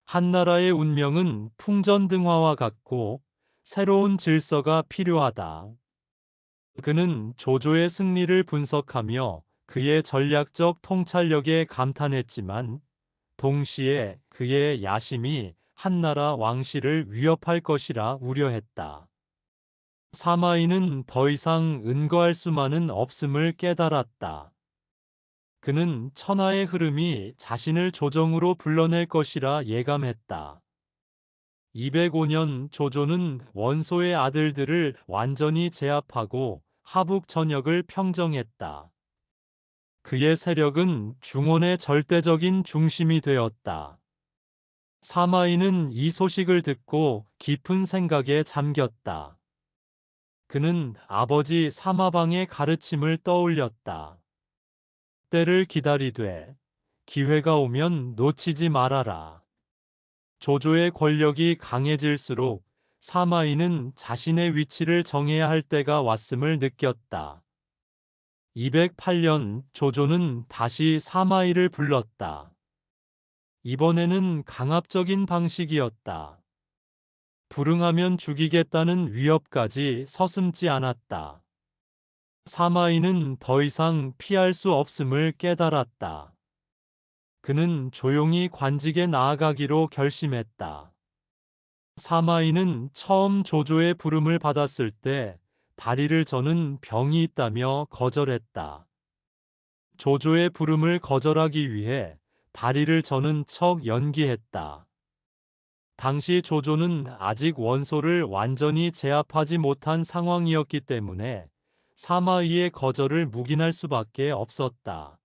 한나라의 운명은 풍전등화와 같고 새로운 질서가 필요하다. 그는 조조의 승리를 분석하며 그의 전략적 통찰력에 감탄했지만 동시에 그의 야심이 한나라 왕실을 위협할 것이라 우려했다. 사마이는 더 이상 은거할 수만은 없음을 깨달았다. 그는 천하의 흐름이 자신을 조정으로 불러낼 것이라 예감했다. 205년 조조는 원소의 아들들을 완전히 제압하고 하북 전역을 평정했다. 그의 세력은 중원의 절대적인 중심이 되었다. 사마이는 이 소식을 듣고 깊은 생각에 잠겼다. 그는 아버지 사마방의 가르침을 떠올렸다. 때를 기다리되 기회가 오면 놓치지 말아라. 조조의 권력이 강해질수록 사마이는 자신의 위치를 정해야 할 때가 왔음을 느꼈다. 208년 조조는 다시 사마이를 불렀다. 이번에는 강압적인 방식이었다. 불응하면 죽이겠다는 위협까지 서슴지 않았다. 사마이는 더 이상 피할 수 없음을 깨달았다. 그는 조용히 관직에 나아가기로 결심했다. 사마이는 처음 조조의 부름을 받았을 때 다리를 저는 병이 있다며 거절했다. 조조의 부름을 거절하기 위해 다리를 저는 척 연기했다. 당시 조조는 아직 원소를 완전히 제압하지 못한 상황이었기 때문에 사마이의 거절을 묵인할 수밖에 없었다.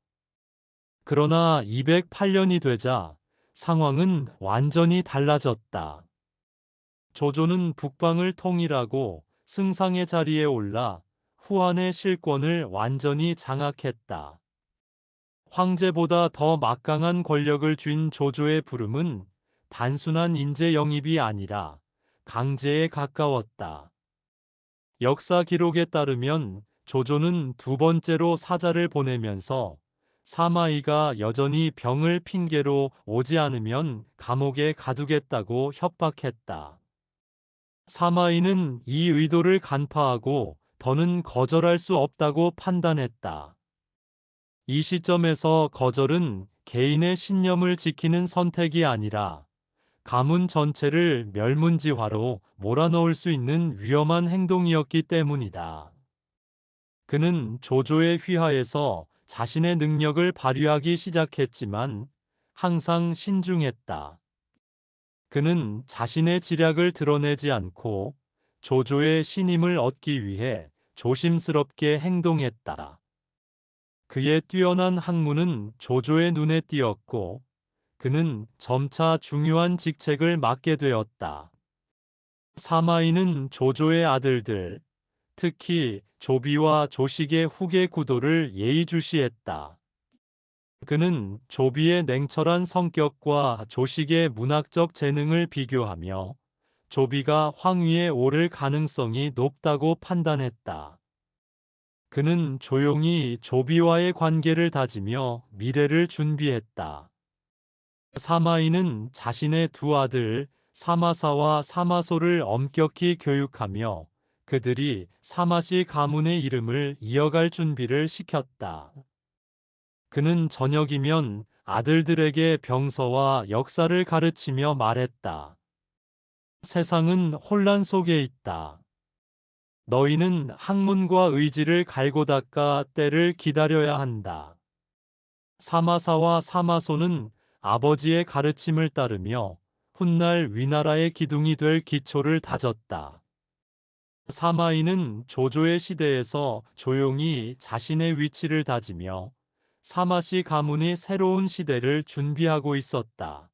그러나 208년이 되자 상황은 완전히 달라졌다. 조조는 북방을 통일하고 승상의 자리에 올라 후한의 실권을 완전히 장악했다. 황제보다 더 막강한 권력을 쥔 조조의 부름은 단순한 인재 영입이 아니라 강제에 가까웠다. 역사 기록에 따르면 조조는 두 번째로 사자를 보내면서 사마이가 여전히 병을 핑계로 오지 않으면 감옥에 가두겠다고 협박했다. 사마이는 이 의도를 간파하고 더는 거절할 수 없다고 판단했다. 이 시점에서 거절은 개인의 신념을 지키는 선택이 아니라 가문 전체를 멸문지화로 몰아넣을 수 있는 위험한 행동이었기 때문이다. 그는 조조의 휘하에서 자신의 능력을 발휘하기 시작했지만 항상 신중했다. 그는 자신의 지략을 드러내지 않고 조조의 신임을 얻기 위해 조심스럽게 행동했다. 그의 뛰어난 학문은 조조의 눈에 띄었고 그는 점차 중요한 직책을 맡게 되었다. 사마이는 조조의 아들들, 특히 조비와 조식의 후계 구도를 예의주시했다. 그는 조비의 냉철한 성격과 조식의 문학적 재능을 비교하며 조비가 황위에 오를 가능성이 높다고 판단했다. 그는 조용히 조비와의 관계를 다지며 미래를 준비했다. 사마이는 자신의 두 아들 사마사와 사마소를 엄격히 교육하며 그들이 사마시 가문의 이름을 이어갈 준비를 시켰다. 그는 저녁이면 아들들에게 병서와 역사를 가르치며 말했다. 세상은 혼란 속에 있다. 너희는 학문과 의지를 갈고 닦아 때를 기다려야 한다. 사마사와 사마소는 아버지의 가르침을 따르며 훗날 위나라의 기둥이 될 기초를 다졌다. 사마이는 조조의 시대에서 조용히 자신의 위치를 다지며 사마시 가문이 새로운 시대를 준비하고 있었다.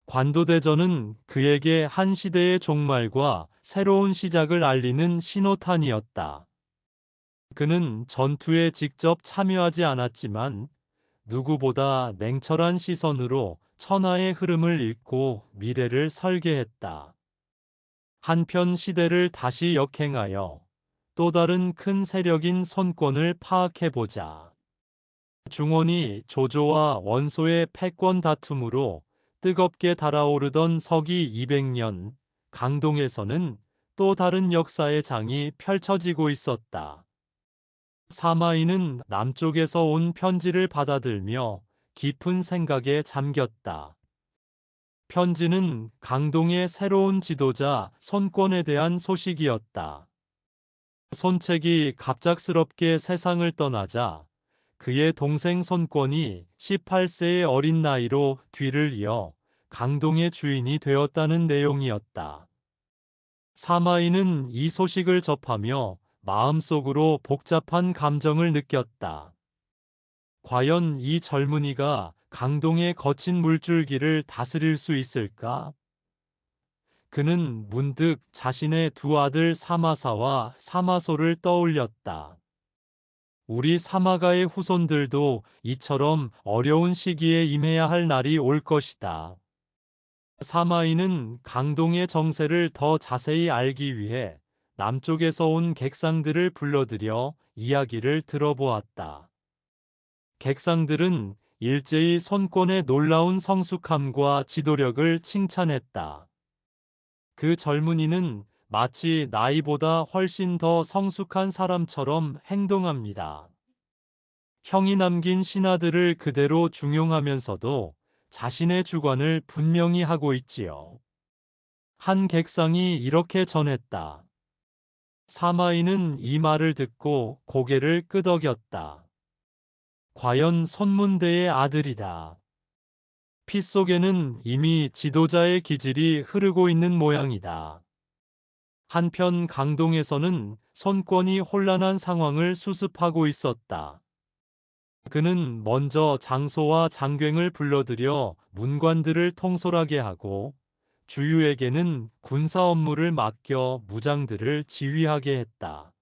관도대전은 그에게 한 시대의 종말과 새로운 시작을 알리는 신호탄이었다. 그는 전투에 직접 참여하지 않았지만 누구보다 냉철한 시선으로 천하의 흐름을 읽고 미래를 설계했다. 한편 시대를 다시 역행하여 또 다른 큰 세력인 손권을 파악해보자. 중원이 조조와 원소의 패권 다툼으로 뜨겁게 달아오르던 서기 200년, 강동에서는 또 다른 역사의 장이 펼쳐지고 있었다. 사마이는 남쪽에서 온 편지를 받아들며 깊은 생각에 잠겼다. 편지는 강동의 새로운 지도자 손권에 대한 소식이었다. 손책이 갑작스럽게 세상을 떠나자 그의 동생 손권이 18세의 어린 나이로 뒤를 이어 강동의 주인이 되었다는 내용이었다. 사마이는 이 소식을 접하며 마음속으로 복잡한 감정을 느꼈다. 과연 이 젊은이가 강동의 거친 물줄기를 다스릴 수 있을까? 그는 문득 자신의 두 아들 사마사와 사마소를 떠올렸다. 우리 사마가의 후손들도 이처럼 어려운 시기에 임해야 할 날이 올 것이다. 사마이는 강동의 정세를 더 자세히 알기 위해 남쪽에서 온 객상들을 불러들여 이야기를 들어보았다. 객상들은 일제히 손권의 놀라운 성숙함과 지도력을 칭찬했다. 그 젊은이는 마치 나이보다 훨씬 더 성숙한 사람처럼 행동합니다. 형이 남긴 신하들을 그대로 중용하면서도 자신의 주관을 분명히 하고 있지요. 한 객상이 이렇게 전했다. 사마이는 이 말을 듣고 고개를 끄덕였다. 과연 손문대의 아들이다. 피 속에는 이미 지도자의 기질이 흐르고 있는 모양이다. 한편 강동에서는 손권이 혼란한 상황을 수습하고 있었다. 그는 먼저 장소와 장괭을 불러들여 문관들을 통솔하게 하고 주유에게는 군사 업무를 맡겨 무장들을 지휘하게 했다.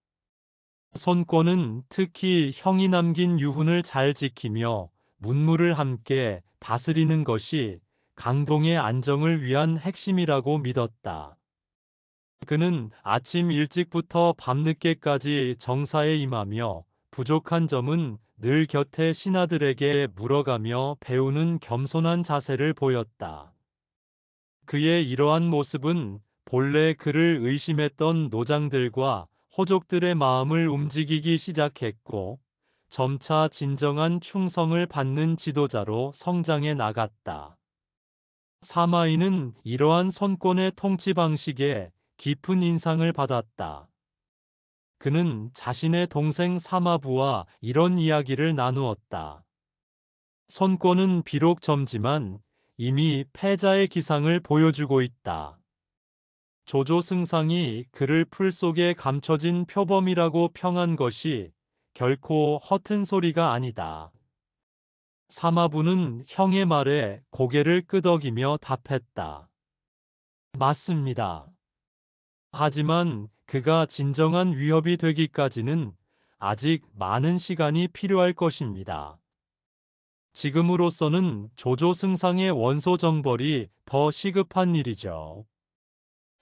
손권은 특히 형이 남긴 유훈을 잘 지키며 문무를 함께 다스리는 것이 강동의 안정을 위한 핵심이라고 믿었다. 그는 아침 일찍부터 밤늦게까지 정사에 임하며 부족한 점은 늘 곁에 신하들에게 물어가며 배우는 겸손한 자세를 보였다. 그의 이러한 모습은 본래 그를 의심했던 노장들과 호족들의 마음을 움직이기 시작했고, 점차 진정한 충성을 받는 지도자로 성장해 나갔다. 사마이는 이러한 선권의 통치 방식에 깊은 인상을 받았다. 그는 자신의 동생 사마부와 이런 이야기를 나누었다. 선권은 비록 젊지만 이미 패자의 기상을 보여주고 있다. 조조 승상이 그를 풀 속에 감춰진 표범이라고 평한 것이 결코 허튼 소리가 아니다. 사마부는 형의 말에 고개를 끄덕이며 답했다. 맞습니다. 하지만 그가 진정한 위협이 되기까지는 아직 많은 시간이 필요할 것입니다. 지금으로서는 조조 승상의 원소 정벌이 더 시급한 일이죠.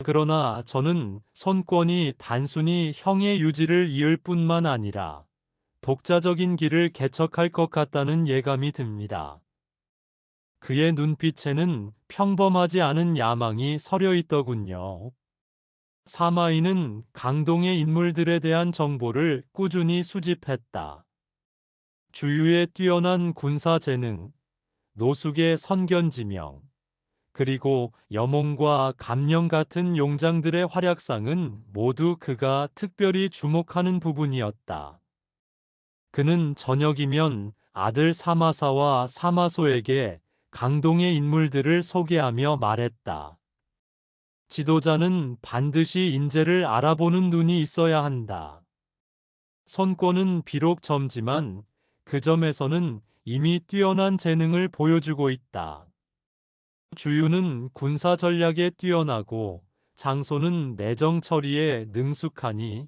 그러나 저는 선권이 단순히 형의 유지를 이을 뿐만 아니라 독자적인 길을 개척할 것 같다는 예감이 듭니다. 그의 눈빛에는 평범하지 않은 야망이 서려 있더군요. 사마이는 강동의 인물들에 대한 정보를 꾸준히 수집했다. 주유의 뛰어난 군사 재능, 노숙의 선견지명, 그리고 여몽과 감령 같은 용장들의 활약상은 모두 그가 특별히 주목하는 부분이었다. 그는 저녁이면 아들 사마사와 사마소에게 강동의 인물들을 소개하며 말했다. 지도자는 반드시 인재를 알아보는 눈이 있어야 한다. 선권은 비록 젊지만 그 점에서는 이미 뛰어난 재능을 보여주고 있다. 주유는 군사 전략에 뛰어나고 장소는 내정 처리에 능숙하니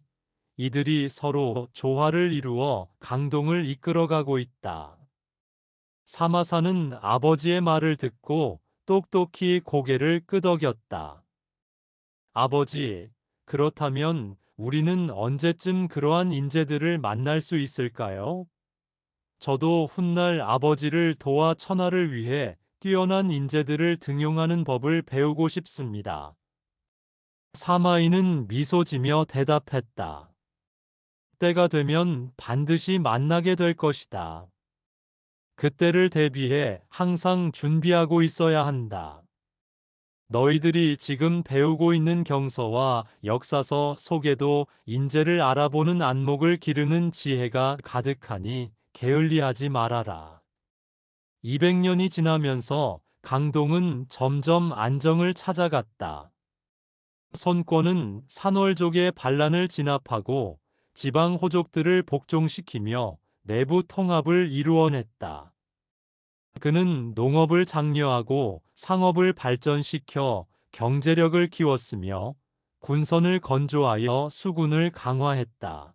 이들이 서로 조화를 이루어 강동을 이끌어가고 있다. 사마사는 아버지의 말을 듣고 똑똑히 고개를 끄덕였다. 아버지, 그렇다면 우리는 언제쯤 그러한 인재들을 만날 수 있을까요? 저도 훗날 아버지를 도와 천하를 위해 뛰어난 인재들을 등용하는 법을 배우고 싶습니다. 사마이는 미소 지며 대답했다. 때가 되면 반드시 만나게 될 것이다. 그때를 대비해 항상 준비하고 있어야 한다. 너희들이 지금 배우고 있는 경서와 역사서 속에도 인재를 알아보는 안목을 기르는 지혜가 가득하니 게을리하지 말아라. 200년이 지나면서 강동은 점점 안정을 찾아갔다. 선권은 산월족의 반란을 진압하고 지방 호족들을 복종시키며 내부 통합을 이루어냈다. 그는 농업을 장려하고 상업을 발전시켜 경제력을 키웠으며 군선을 건조하여 수군을 강화했다.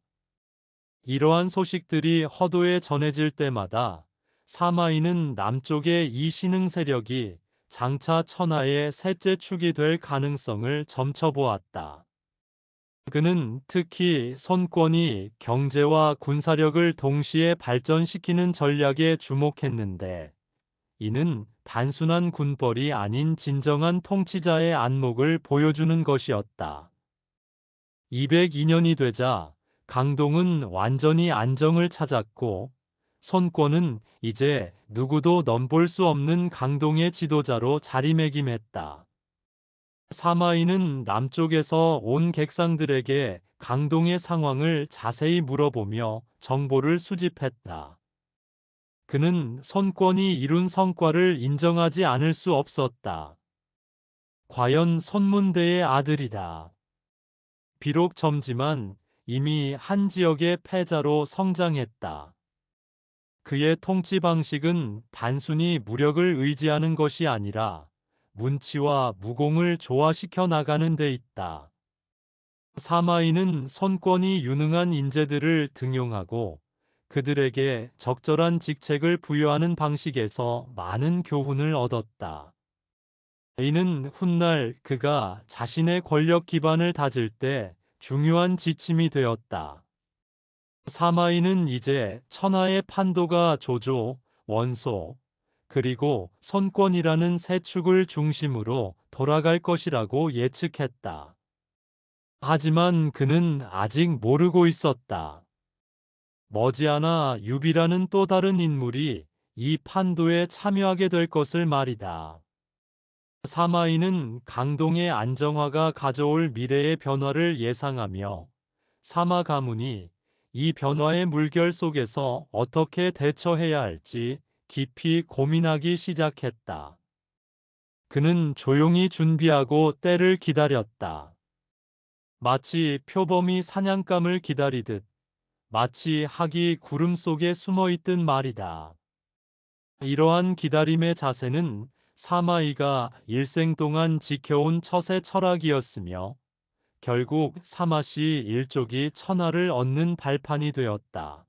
이러한 소식들이 허도에 전해질 때마다 사마이는 남쪽의 이 신흥 세력이 장차 천하의 셋째 축이 될 가능성을 점쳐보았다. 그는 특히 선권이 경제와 군사력을 동시에 발전시키는 전략에 주목했는데, 이는 단순한 군벌이 아닌 진정한 통치자의 안목을 보여주는 것이었다. 202년이 되자 강동은 완전히 안정을 찾았고, 선권은 이제 누구도 넘볼 수 없는 강동의 지도자로 자리매김했다. 사마이는 남쪽에서 온 객상들에게 강동의 상황을 자세히 물어보며 정보를 수집했다. 그는 선권이 이룬 성과를 인정하지 않을 수 없었다. 과연 선문대의 아들이다. 비록 젊지만 이미 한 지역의 패자로 성장했다. 그의 통치 방식은 단순히 무력을 의지하는 것이 아니라 문치와 무공을 조화시켜 나가는 데 있다. 사마이는 선권이 유능한 인재들을 등용하고 그들에게 적절한 직책을 부여하는 방식에서 많은 교훈을 얻었다. 이는 훗날 그가 자신의 권력 기반을 다질 때 중요한 지침이 되었다. 사마이는 이제 천하의 판도가 조조, 원소, 그리고 손권이라는 세 축을 중심으로 돌아갈 것이라고 예측했다. 하지만 그는 아직 모르고 있었다. 머지않아 유비라는 또 다른 인물이 이 판도에 참여하게 될 것을 말이다. 사마이는 강동의 안정화가 가져올 미래의 변화를 예상하며 사마 가문이 이 변화의 물결 속에서 어떻게 대처해야 할지 깊이 고민하기 시작했다. 그는 조용히 준비하고 때를 기다렸다. 마치 표범이 사냥감을 기다리듯, 마치 학이 구름 속에 숨어 있듯 말이다. 이러한 기다림의 자세는 사마이가 일생 동안 지켜온 처세 철학이었으며 결국 사마시 일족이 천하를 얻는 발판이 되었다.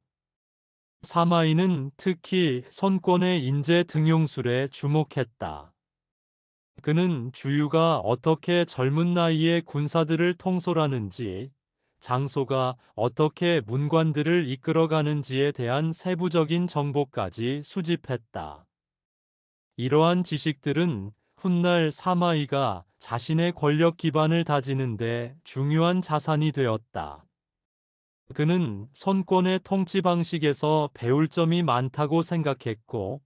사마이는 특히 손권의 인재 등용술에 주목했다. 그는 주유가 어떻게 젊은 나이에 군사들을 통솔하는지, 장소가 어떻게 문관들을 이끌어가는지에 대한 세부적인 정보까지 수집했다. 이러한 지식들은 훗날 사마이가 자신의 권력 기반을 다지는데 중요한 자산이 되었다. 그는 손권의 통치 방식에서 배울 점이 많다고 생각했고,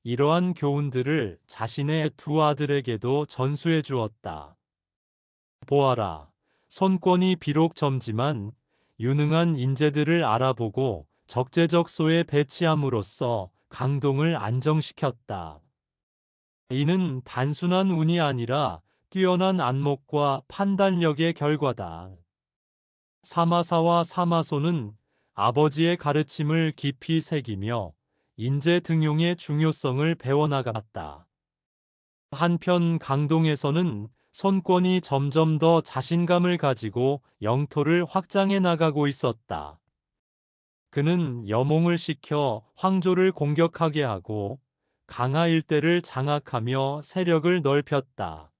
이러한 교훈들을 자신의 두 아들에게도 전수해 주었다. 보아라, 손권이 비록 젊지만 유능한 인재들을 알아보고 적재적소에 배치함으로써 강동을 안정시켰다. 이는 단순한 운이 아니라 뛰어난 안목과 판단력의 결과다. 사마사와 사마소는 아버지의 가르침을 깊이 새기며 인재 등용의 중요성을 배워나갔다. 한편 강동에서는 손권이 점점 더 자신감을 가지고 영토를 확장해 나가고 있었다. 그는 여몽을 시켜 황조를 공격하게 하고 강하 일대를 장악하며 세력을 넓혔다.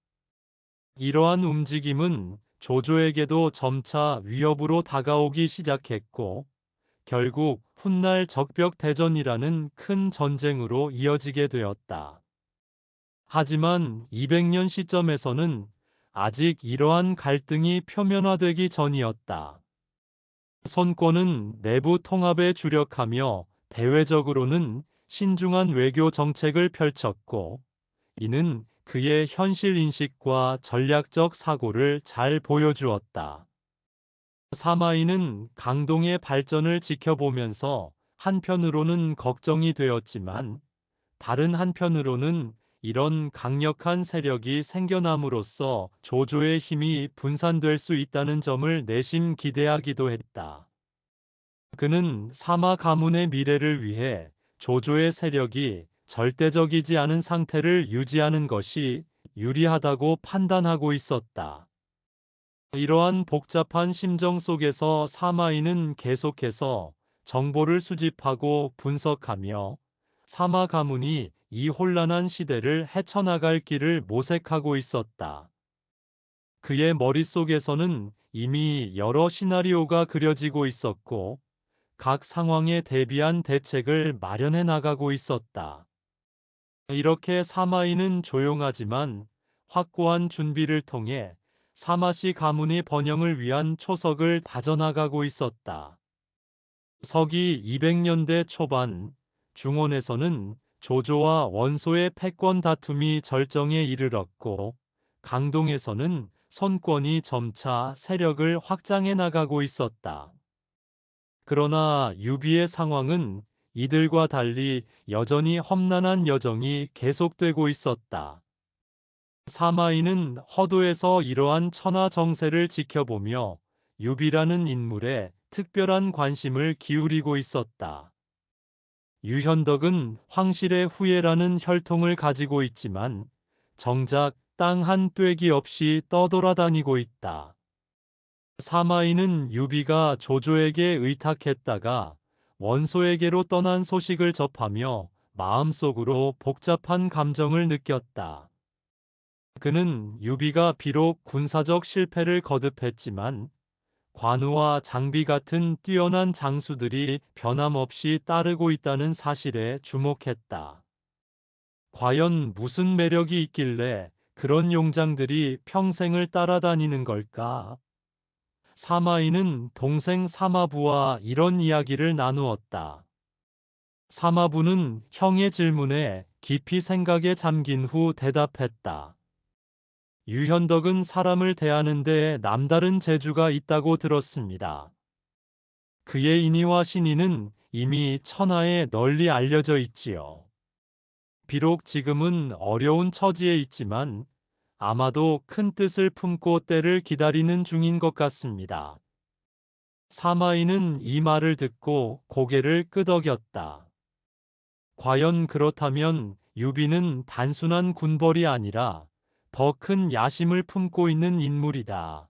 이러한 움직임은 조조에게도 점차 위협으로 다가오기 시작했고, 결국 훗날 적벽대전이라는 큰 전쟁으로 이어지게 되었다. 하지만 200년 시점에서는 아직 이러한 갈등이 표면화되기 전이었다. 손권은 내부 통합에 주력하며 대외적으로는 신중한 외교 정책을 펼쳤고, 이는 그의 현실 인식과 전략적 사고를 잘 보여주었다. 사마이는 강동의 발전을 지켜보면서 한편으로는 걱정이 되었지만, 다른 한편으로는 이런 강력한 세력이 생겨남으로써 조조의 힘이 분산될 수 있다는 점을 내심 기대하기도 했다. 그는 사마 가문의 미래를 위해 조조의 세력이 절대적이지 않은 상태를 유지하는 것이 유리하다고 판단하고 있었다. 이러한 복잡한 심정 속에서 사마이는 계속해서 정보를 수집하고 분석하며 사마 가문이 이 혼란한 시대를 헤쳐나갈 길을 모색하고 있었다. 그의 머릿속에서는 이미 여러 시나리오가 그려지고 있었고, 각 상황에 대비한 대책을 마련해 나가고 있었다. 이렇게 사마이는 조용하지만 확고한 준비를 통해 사마시 가문의 번영을 위한 초석을 다져나가고 있었다. 서기 200년대 초반, 중원에서는 조조와 원소의 패권 다툼이 절정에 이르렀고, 강동에서는 손권이 점차 세력을 확장해 나가고 있었다. 그러나 유비의 상황은 이들과 달리 여전히 험난한 여정이 계속되고 있었다. 사마이는 허도에서 이러한 천하 정세를 지켜보며 유비라는 인물에 특별한 관심을 기울이고 있었다. 유현덕은 황실의 후예라는 혈통을 가지고 있지만 정작 땅 한 뙤기 없이 떠돌아다니고 있다. 사마이는 유비가 조조에게 의탁했다가 원소에게로 떠난 소식을 접하며 마음속으로 복잡한 감정을 느꼈다. 그는 유비가 비록 군사적 실패를 거듭했지만 관우와 장비 같은 뛰어난 장수들이 변함없이 따르고 있다는 사실에 주목했다. 과연 무슨 매력이 있길래 그런 용장들이 평생을 따라다니는 걸까? 사마이는 동생 사마부와 이런 이야기를 나누었다. 사마부는 형의 질문에 깊이 생각에 잠긴 후 대답했다. 유현덕은 사람을 대하는데 남다른 재주가 있다고 들었습니다. 그의 인의와 신의는 이미 천하에 널리 알려져 있지요. 비록 지금은 어려운 처지에 있지만 아마도 큰 뜻을 품고 때를 기다리는 중인 것 같습니다. 사마이는 이 말을 듣고 고개를 끄덕였다. 과연 그렇다면 유비는 단순한 군벌이 아니라 더 큰 야심을 품고 있는 인물이다.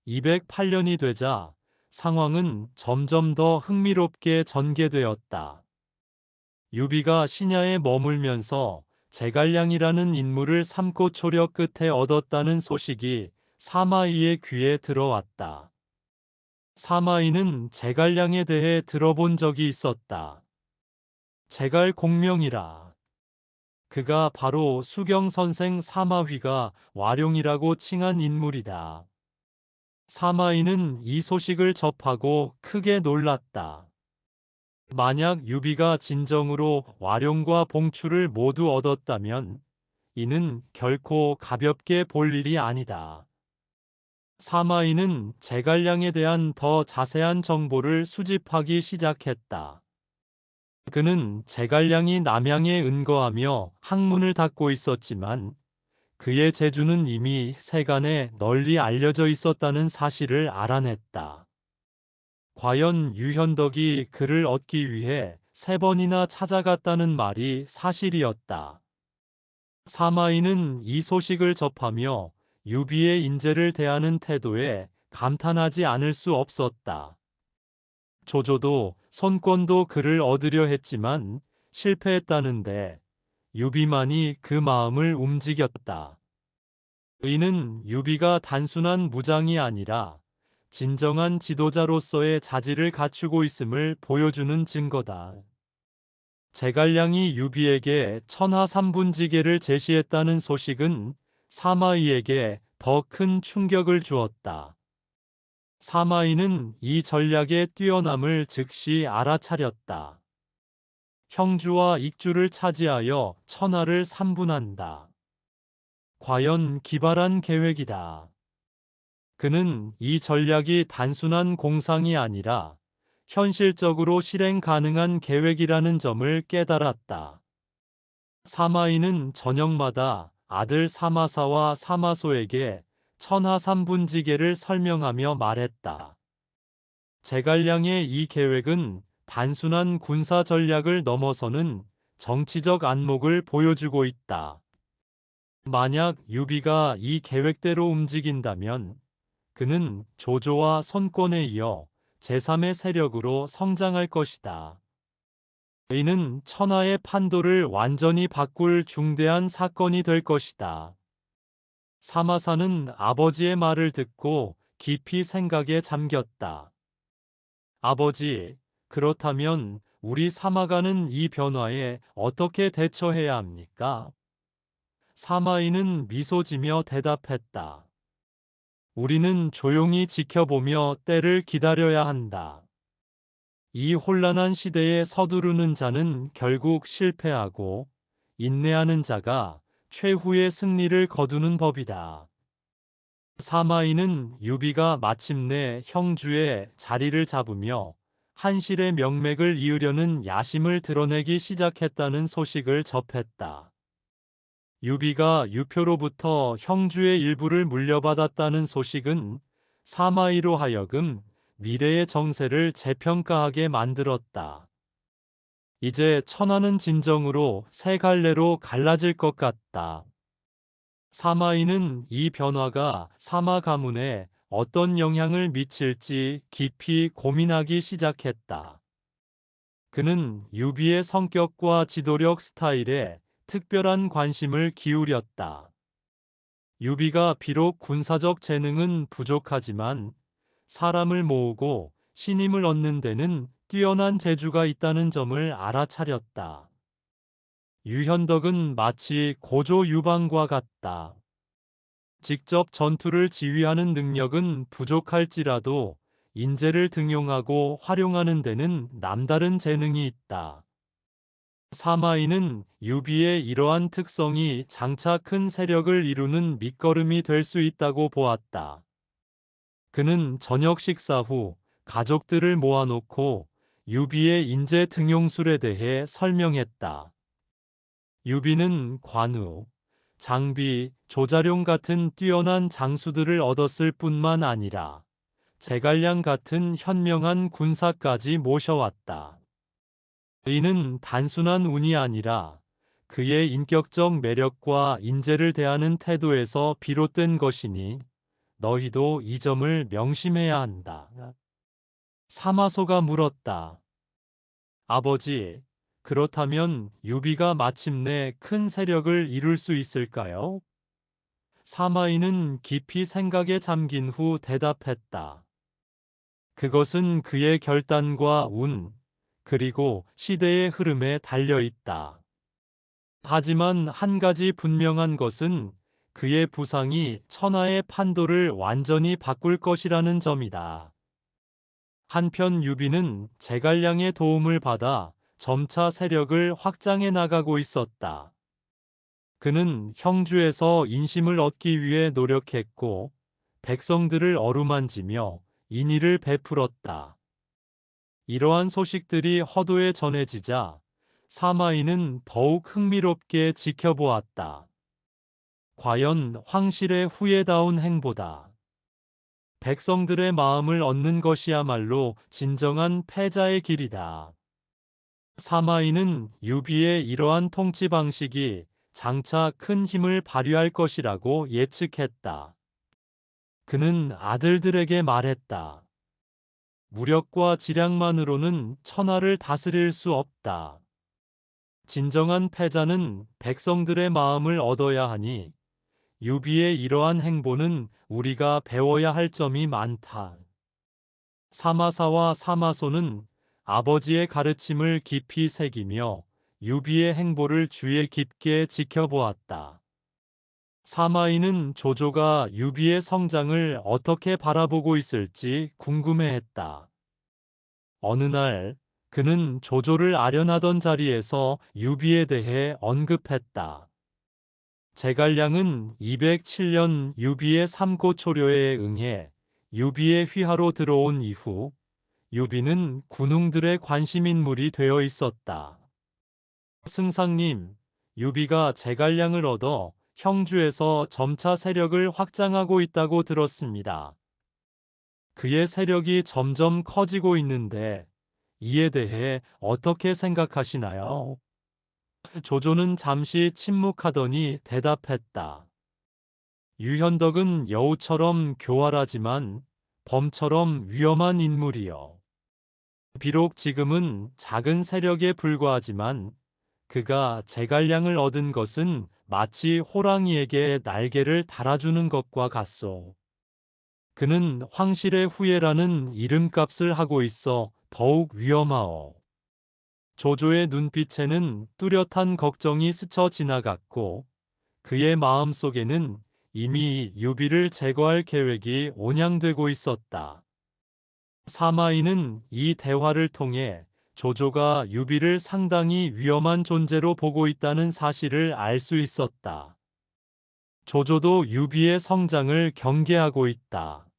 208년이 되자 상황은 점점 더 흥미롭게 전개되었다. 유비가 신야에 머물면서 제갈량이라는 인물을 삼고초려 끝에 얻었다는 소식이 사마이의 귀에 들어왔다. 사마이는 제갈량에 대해 들어본 적이 있었다. 제갈 공명이라. 그가 바로 수경선생 사마휘가 와룡이라고 칭한 인물이다. 사마이는 이 소식을 접하고 크게 놀랐다. 만약 유비가 진정으로 와룡과 봉추를 모두 얻었다면 이는 결코 가볍게 볼 일이 아니다. 사마이는 제갈량에 대한 더 자세한 정보를 수집하기 시작했다. 그는 제갈량이 남양에 은거하며 학문을 닦고 있었지만 그의 재주는 이미 세간에 널리 알려져 있었다는 사실을 알아냈다. 과연 유현덕이 그를 얻기 위해 3번이나 찾아갔다는 말이 사실이었다. 사마이는 이 소식을 접하며 유비의 인재를 대하는 태도에 감탄하지 않을 수 없었다. 조조도 손권도 그를 얻으려 했지만 실패했다는데 유비만이 그 마음을 움직였다. 이는 유비가 단순한 무장이 아니라 진정한 지도자로서의 자질을 갖추고 있음을 보여주는 증거다. 제갈량이 유비에게 천하삼분지계를 제시했다는 소식은 사마이에게 더 큰 충격을 주었다. 사마이는 이 전략의 뛰어남을 즉시 알아차렸다. 형주와 익주를 차지하여 천하를 삼분한다. 과연 기발한 계획이다. 그는 이 전략이 단순한 공상이 아니라 현실적으로 실행 가능한 계획이라는 점을 깨달았다. 사마이는 저녁마다 아들 사마사와 사마소에게 천하삼분지계를 설명하며 말했다. 제갈량의 이 계획은 단순한 군사 전략을 넘어서는 정치적 안목을 보여주고 있다. 만약 유비가 이 계획대로 움직인다면 그는 조조와 손권에 이어 제3의 세력으로 성장할 것이다. 이는 천하의 판도를 완전히 바꿀 중대한 사건이 될 것이다. 사마사는 아버지의 말을 듣고 깊이 생각에 잠겼다. 아버지, 그렇다면 우리 사마가는 이 변화에 어떻게 대처해야 합니까? 사마이는 미소 지며 대답했다. 우리는 조용히 지켜보며 때를 기다려야 한다. 이 혼란한 시대에 서두르는 자는 결국 실패하고 인내하는 자가 최후의 승리를 거두는 법이다. 사마이는 유비가 마침내 형주의 자리를 잡으며 한실의 명맥을 이으려는 야심을 드러내기 시작했다는 소식을 접했다. 유비가 유표로부터 형주의 일부를 물려받았다는 소식은 사마이로 하여금 미래의 정세를 재평가하게 만들었다. 이제 천하는 진정으로 세 갈래로 갈라질 것 같다. 사마이는 이 변화가 사마 가문에 어떤 영향을 미칠지 깊이 고민하기 시작했다. 그는 유비의 성격과 지도력 스타일에 특별한 관심을 기울였다. 유비가 비록 군사적 재능은 부족하지만 사람을 모으고 신임을 얻는 데는 뛰어난 재주가 있다는 점을 알아차렸다. 유현덕은 마치 고조 유방과 같다. 직접 전투를 지휘하는 능력은 부족할지라도 인재를 등용하고 활용하는 데는 남다른 재능이 있다. 사마이는 유비의 이러한 특성이 장차 큰 세력을 이루는 밑거름이 될 수 있다고 보았다. 그는 저녁 식사 후 가족들을 모아놓고 유비의 인재 등용술에 대해 설명했다. 유비는 관우, 장비, 조자룡 같은 뛰어난 장수들을 얻었을 뿐만 아니라 제갈량 같은 현명한 군사까지 모셔왔다. 이는 단순한 운이 아니라 그의 인격적 매력과 인재를 대하는 태도에서 비롯된 것이니 너희도 이 점을 명심해야 한다. 사마소가 물었다. 아버지, 그렇다면 유비가 마침내 큰 세력을 이룰 수 있을까요? 사마이는 깊이 생각에 잠긴 후 대답했다. 그것은 그의 결단과 운, 그리고 시대의 흐름에 달려 있다. 하지만 한 가지 분명한 것은 그의 부상이 천하의 판도를 완전히 바꿀 것이라는 점이다. 한편 유비는 제갈량의 도움을 받아 점차 세력을 확장해 나가고 있었다. 그는 형주에서 인심을 얻기 위해 노력했고 백성들을 어루만지며 인의를 베풀었다. 이러한 소식들이 허도에 전해지자 사마이는 더욱 흥미롭게 지켜보았다. 과연 황실의 후예다운 행보다. 백성들의 마음을 얻는 것이야말로 진정한 패자의 길이다. 사마이는 유비의 이러한 통치 방식이 장차 큰 힘을 발휘할 것이라고 예측했다. 그는 아들들에게 말했다. 무력과 지략만으로는 천하를 다스릴 수 없다. 진정한 패자는 백성들의 마음을 얻어야 하니 유비의 이러한 행보는 우리가 배워야 할 점이 많다. 사마사와 사마소는 아버지의 가르침을 깊이 새기며 유비의 행보를 주의 깊게 지켜보았다. 사마이는 조조가 유비의 성장을 어떻게 바라보고 있을지 궁금해했다. 어느 날 그는 조조를 아련하던 자리에서 유비에 대해 언급했다. 제갈량은 207년 유비의 삼고초려에 응해 유비의 휘하로 들어온 이후 유비는 군웅들의 관심 인물이 되어 있었다. 승상님, 유비가 제갈량을 얻어 형주에서 점차 세력을 확장하고 있다고 들었습니다. 그의 세력이 점점 커지고 있는데 이에 대해 어떻게 생각하시나요? 조조는 잠시 침묵하더니 대답했다. 유현덕은 여우처럼 교활하지만 범처럼 위험한 인물이요. 비록 지금은 작은 세력에 불과하지만 그가 제갈량을 얻은 것은 마치 호랑이에게 날개를 달아주는 것과 같소. 그는 황실의 후예라는 이름값을 하고 있어 더욱 위험하오. 조조의 눈빛에는 뚜렷한 걱정이 스쳐 지나갔고 그의 마음속에는 이미 유비를 제거할 계획이 온양되고 있었다. 사마이는 이 대화를 통해 조조가 유비를 상당히 위험한 존재로 보고 있다는 사실을 알 수 있었다. 조조도 유비의 성장을 경계하고 있다.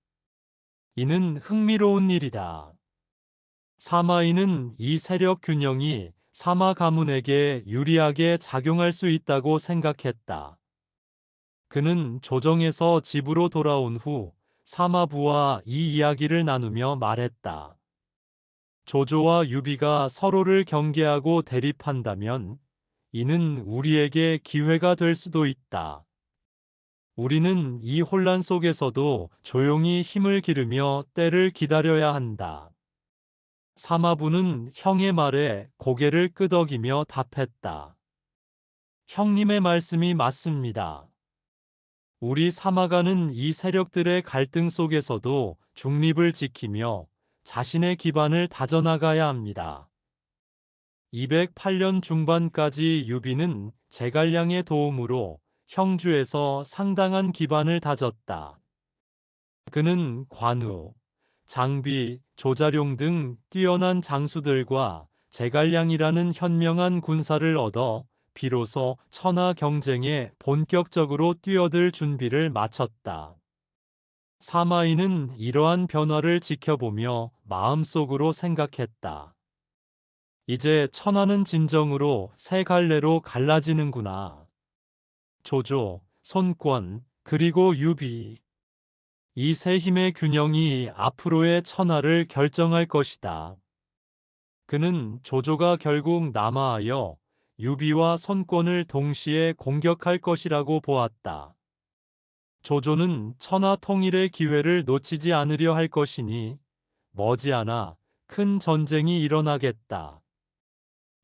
이는 흥미로운 일이다. 사마이는 이 세력 균형이 사마 가문에게 유리하게 작용할 수 있다고 생각했다. 그는 조정에서 집으로 돌아온 후 사마부와 이 이야기를 나누며 말했다. 조조와 유비가 서로를 경계하고 대립한다면 이는 우리에게 기회가 될 수도 있다. 우리는 이 혼란 속에서도 조용히 힘을 기르며 때를 기다려야 한다. 사마부는 형의 말에 고개를 끄덕이며 답했다. 형님의 말씀이 맞습니다. 우리 사마가는 이 세력들의 갈등 속에서도 중립을 지키며 자신의 기반을 다져나가야 합니다. 208년 중반까지 유비는 제갈량의 도움으로 형주에서 상당한 기반을 다졌다. 그는 관우, 장비, 조자룡 등 뛰어난 장수들과 제갈량이라는 현명한 군사를 얻어 비로소 천하 경쟁에 본격적으로 뛰어들 준비를 마쳤다. 사마이는 이러한 변화를 지켜보며 마음속으로 생각했다. 이제 천하는 진정으로 세 갈래로 갈라지는구나. 조조, 손권, 그리고 유비. 이 세 힘의 균형이 앞으로의 천하를 결정할 것이다. 그는 조조가 결국 남하하여 유비와 손권을 동시에 공격할 것이라고 보았다. 조조는 천하 통일의 기회를 놓치지 않으려 할 것이니 머지않아 큰 전쟁이 일어나겠다.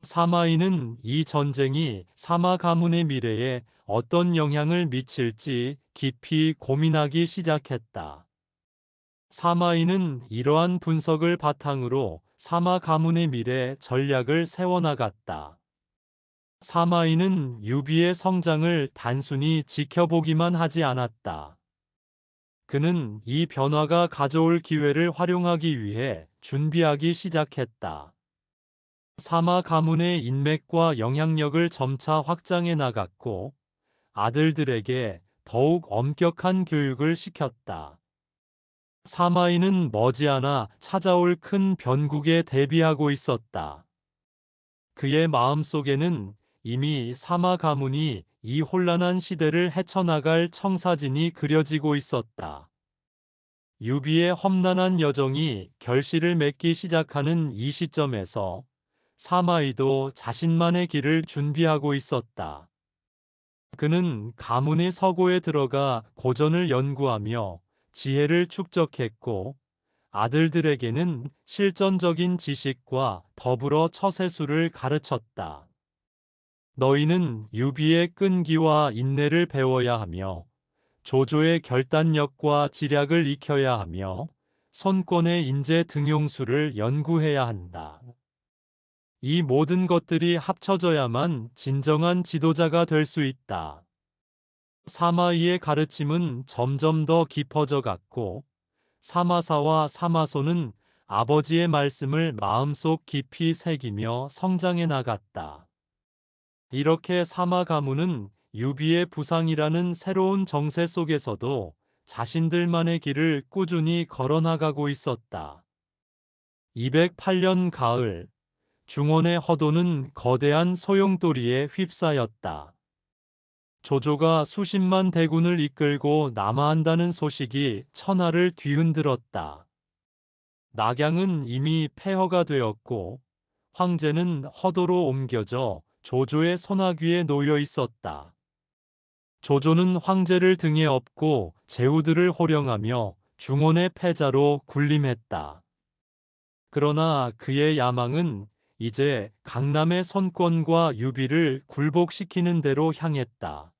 사마이는 이 전쟁이 사마 가문의 미래에 어떤 영향을 미칠지 깊이 고민하기 시작했다. 사마이는 이러한 분석을 바탕으로 사마 가문의 미래 전략을 세워나갔다. 사마이는 유비의 성장을 단순히 지켜보기만 하지 않았다. 그는 이 변화가 가져올 기회를 활용하기 위해 준비하기 시작했다. 사마 가문의 인맥과 영향력을 점차 확장해 나갔고 아들들에게 더욱 엄격한 교육을 시켰다. 사마이는 머지않아 찾아올 큰 변국에 대비하고 있었다. 그의 마음속에는 이미 사마 가문이 이 혼란한 시대를 헤쳐나갈 청사진이 그려지고 있었다. 유비의 험난한 여정이 결실을 맺기 시작하는 이 시점에서 사마이도 자신만의 길을 준비하고 있었다. 그는 가문의 서고에 들어가 고전을 연구하며 지혜를 축적했고 아들들에게는 실전적인 지식과 더불어 처세술을 가르쳤다. 너희는 유비의 끈기와 인내를 배워야 하며 조조의 결단력과 지략을 익혀야 하며 손권의 인재 등용술을 연구해야 한다. 이 모든 것들이 합쳐져야만 진정한 지도자가 될 수 있다. 사마이의 가르침은 점점 더 깊어져 갔고 사마사와 사마소는 아버지의 말씀을 마음속 깊이 새기며 성장해 나갔다. 이렇게 사마 가문은 유비의 부상이라는 새로운 정세 속에서도 자신들만의 길을 꾸준히 걸어나가고 있었다. 208년 가을, 중원의 허도는 거대한 소용돌이에 휩싸였다. 조조가 수십만 대군을 이끌고 남하한다는 소식이 천하를 뒤흔들었다. 낙양은 이미 폐허가 되었고 황제는 허도로 옮겨져 조조의 손아귀에 놓여 있었다. 조조는 황제를 등에 업고 제후들을 호령하며 중원의 패자로 군림했다. 그러나 그의 야망은 이제 강남의 손권과 유비를 굴복시키는 데로 향했다.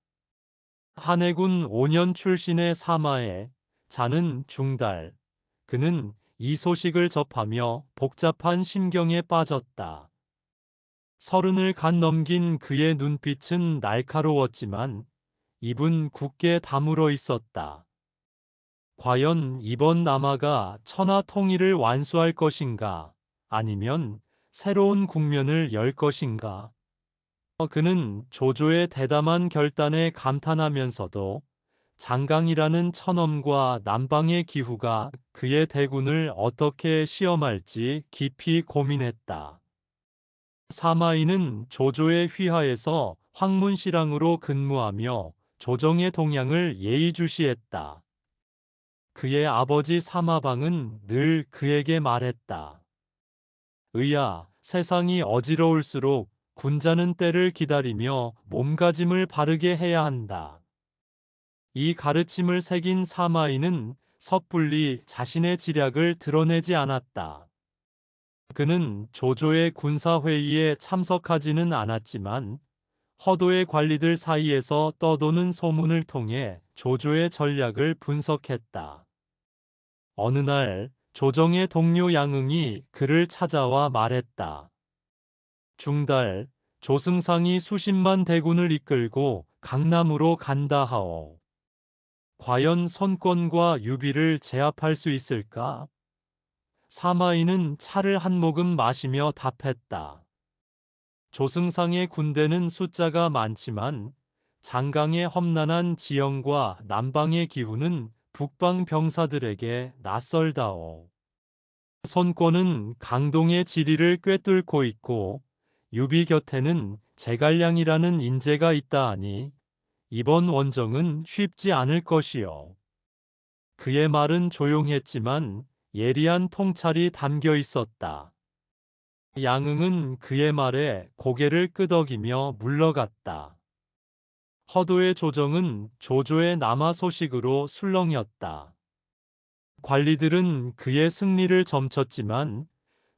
한해군 5년 출신의 사마의 자는 중달. 그는 이 소식을 접하며 복잡한 심경에 빠졌다. 30을 간 넘긴 그의 눈빛은 날카로웠지만 입은 굳게 다물어 있었다. 과연 이번 남하가 천하 통일을 완수할 것인가? 아니면 새로운 국면을 열 것인가? 그는 조조의 대담한 결단에 감탄하면서도 장강이라는 천엄과 남방의 기후가 그의 대군을 어떻게 시험할지 깊이 고민했다. 사마이는 조조의 휘하에서 황문시랑으로 근무하며 조정의 동향을 예의주시했다. 그의 아버지 사마방은 늘 그에게 말했다. 의야, 세상이 어지러울수록 군자는 때를 기다리며 몸가짐을 바르게 해야 한다. 이 가르침을 새긴 사마이는 섣불리 자신의 지략을 드러내지 않았다. 그는 조조의 군사회의에 참석하지는 않았지만 허도의 관리들 사이에서 떠도는 소문을 통해 조조의 전략을 분석했다. 어느 날 조정의 동료 양응이 그를 찾아와 말했다. 중달, 조승상이 수십만 대군을 이끌고 강남으로 간다 하오. 과연 선권과 유비를 제압할 수 있을까? 사마이는 차를 한 모금 마시며 답했다. 조승상의 군대는 숫자가 많지만 장강의 험난한 지형과 남방의 기후는 북방 병사들에게 낯설다오. 선권은 강동의 지리를 꿰뚫고 있고 유비 곁에는 제갈량이라는 인재가 있다 하니 이번 원정은 쉽지 않을 것이요. 그의 말은 조용했지만 예리한 통찰이 담겨 있었다. 양응은 그의 말에 고개를 끄덕이며 물러갔다. 허도의 조정은 조조의 남하 소식으로 술렁였다. 관리들은 그의 승리를 점쳤지만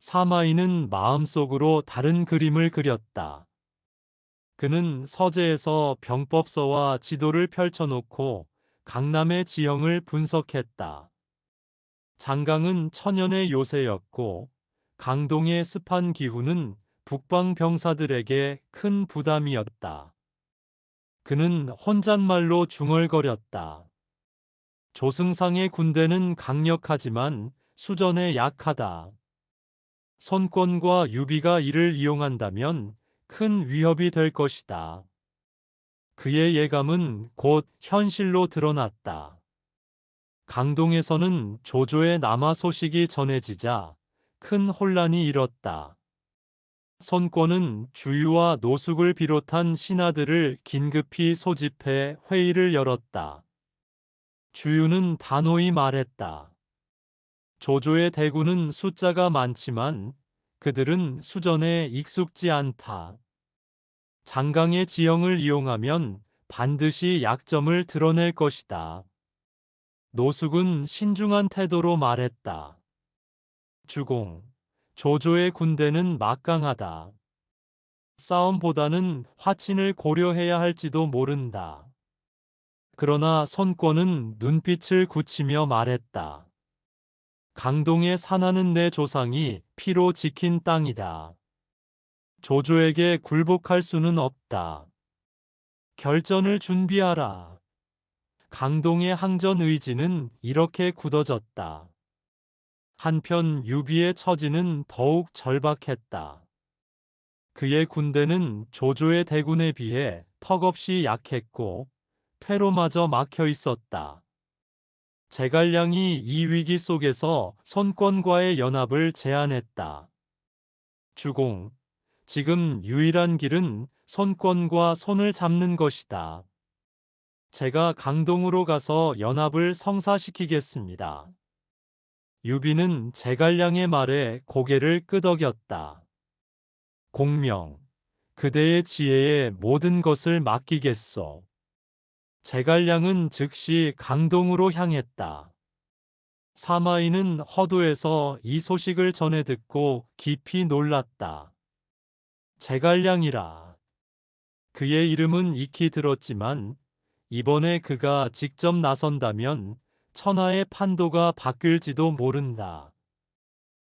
사마이는 마음속으로 다른 그림을 그렸다. 그는 서재에서 병법서와 지도를 펼쳐놓고 강남의 지형을 분석했다. 장강은 천연의 요새였고 강동의 습한 기후는 북방 병사들에게 큰 부담이었다. 그는 혼잣말로 중얼거렸다. 조승상의 군대는 강력하지만 수전에 약하다. 선권과 유비가 이를 이용한다면 큰 위협이 될 것이다. 그의 예감은 곧 현실로 드러났다. 강동에서는 조조의 남하 소식이 전해지자 큰 혼란이 일었다. 선권은 주유와 노숙을 비롯한 신하들을 긴급히 소집해 회의를 열었다. 주유는 단호히 말했다. 조조의 대군은 숫자가 많지만 그들은 수전에 익숙지 않다. 장강의 지형을 이용하면 반드시 약점을 드러낼 것이다. 노숙은 신중한 태도로 말했다. 주공, 조조의 군대는 막강하다. 싸움보다는 화친을 고려해야 할지도 모른다. 그러나 선권은 눈빛을 굳히며 말했다. 강동의 산하는 내 조상이 피로 지킨 땅이다. 조조에게 굴복할 수는 없다. 결전을 준비하라. 강동의 항전 의지는 이렇게 굳어졌다. 한편 유비의 처지는 더욱 절박했다. 그의 군대는 조조의 대군에 비해 턱없이 약했고 퇴로마저 막혀 있었다. 제갈량이 이 위기 속에서 선권과의 연합을 제안했다. 주공, 지금 유일한 길은 선권과 손을 잡는 것이다. 제가 강동으로 가서 연합을 성사시키겠습니다. 유비는 제갈량의 말에 고개를 끄덕였다. 공명, 그대의 지혜에 모든 것을 맡기겠소. 제갈량은 즉시 강동으로 향했다. 사마이는 허도에서 이 소식을 전해 듣고 깊이 놀랐다. 제갈량이라. 그의 이름은 익히 들었지만 이번에 그가 직접 나선다면 천하의 판도가 바뀔지도 모른다.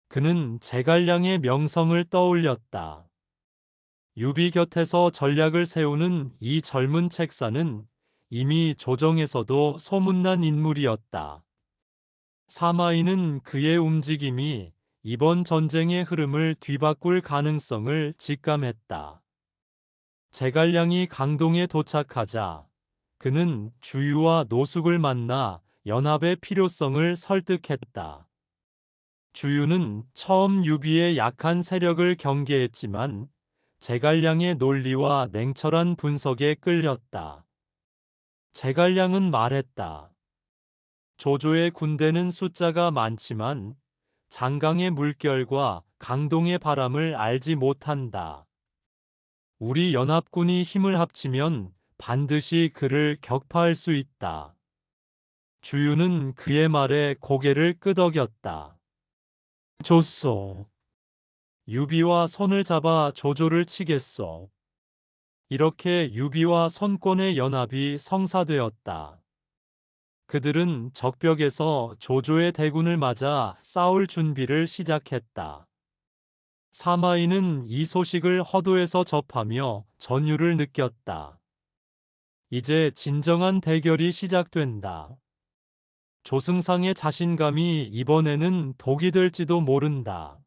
그는 제갈량의 명성을 떠올렸다. 유비 곁에서 전략을 세우는 이 젊은 책사는 이미 조정에서도 소문난 인물이었다. 사마이는 그의 움직임이 이번 전쟁의 흐름을 뒤바꿀 가능성을 직감했다. 제갈량이 강동에 도착하자 그는 주유와 노숙을 만나 연합의 필요성을 설득했다. 주유는 처음 유비의 약한 세력을 경계했지만 제갈량의 논리와 냉철한 분석에 끌렸다. 제갈량은 말했다. 조조의 군대는 숫자가 많지만 장강의 물결과 강동의 바람을 알지 못한다. 우리 연합군이 힘을 합치면 반드시 그를 격파할 수 있다. 주유는 그의 말에 고개를 끄덕였다. 좋소. 유비와 손을 잡아 조조를 치겠소. 이렇게 유비와 손권의 연합이 성사되었다. 그들은 적벽에서 조조의 대군을 맞아 싸울 준비를 시작했다. 사마이는 이 소식을 허도에서 접하며 전율을 느꼈다. 이제 진정한 대결이 시작된다. 조승상의 자신감이 이번에는 독이 될지도 모른다.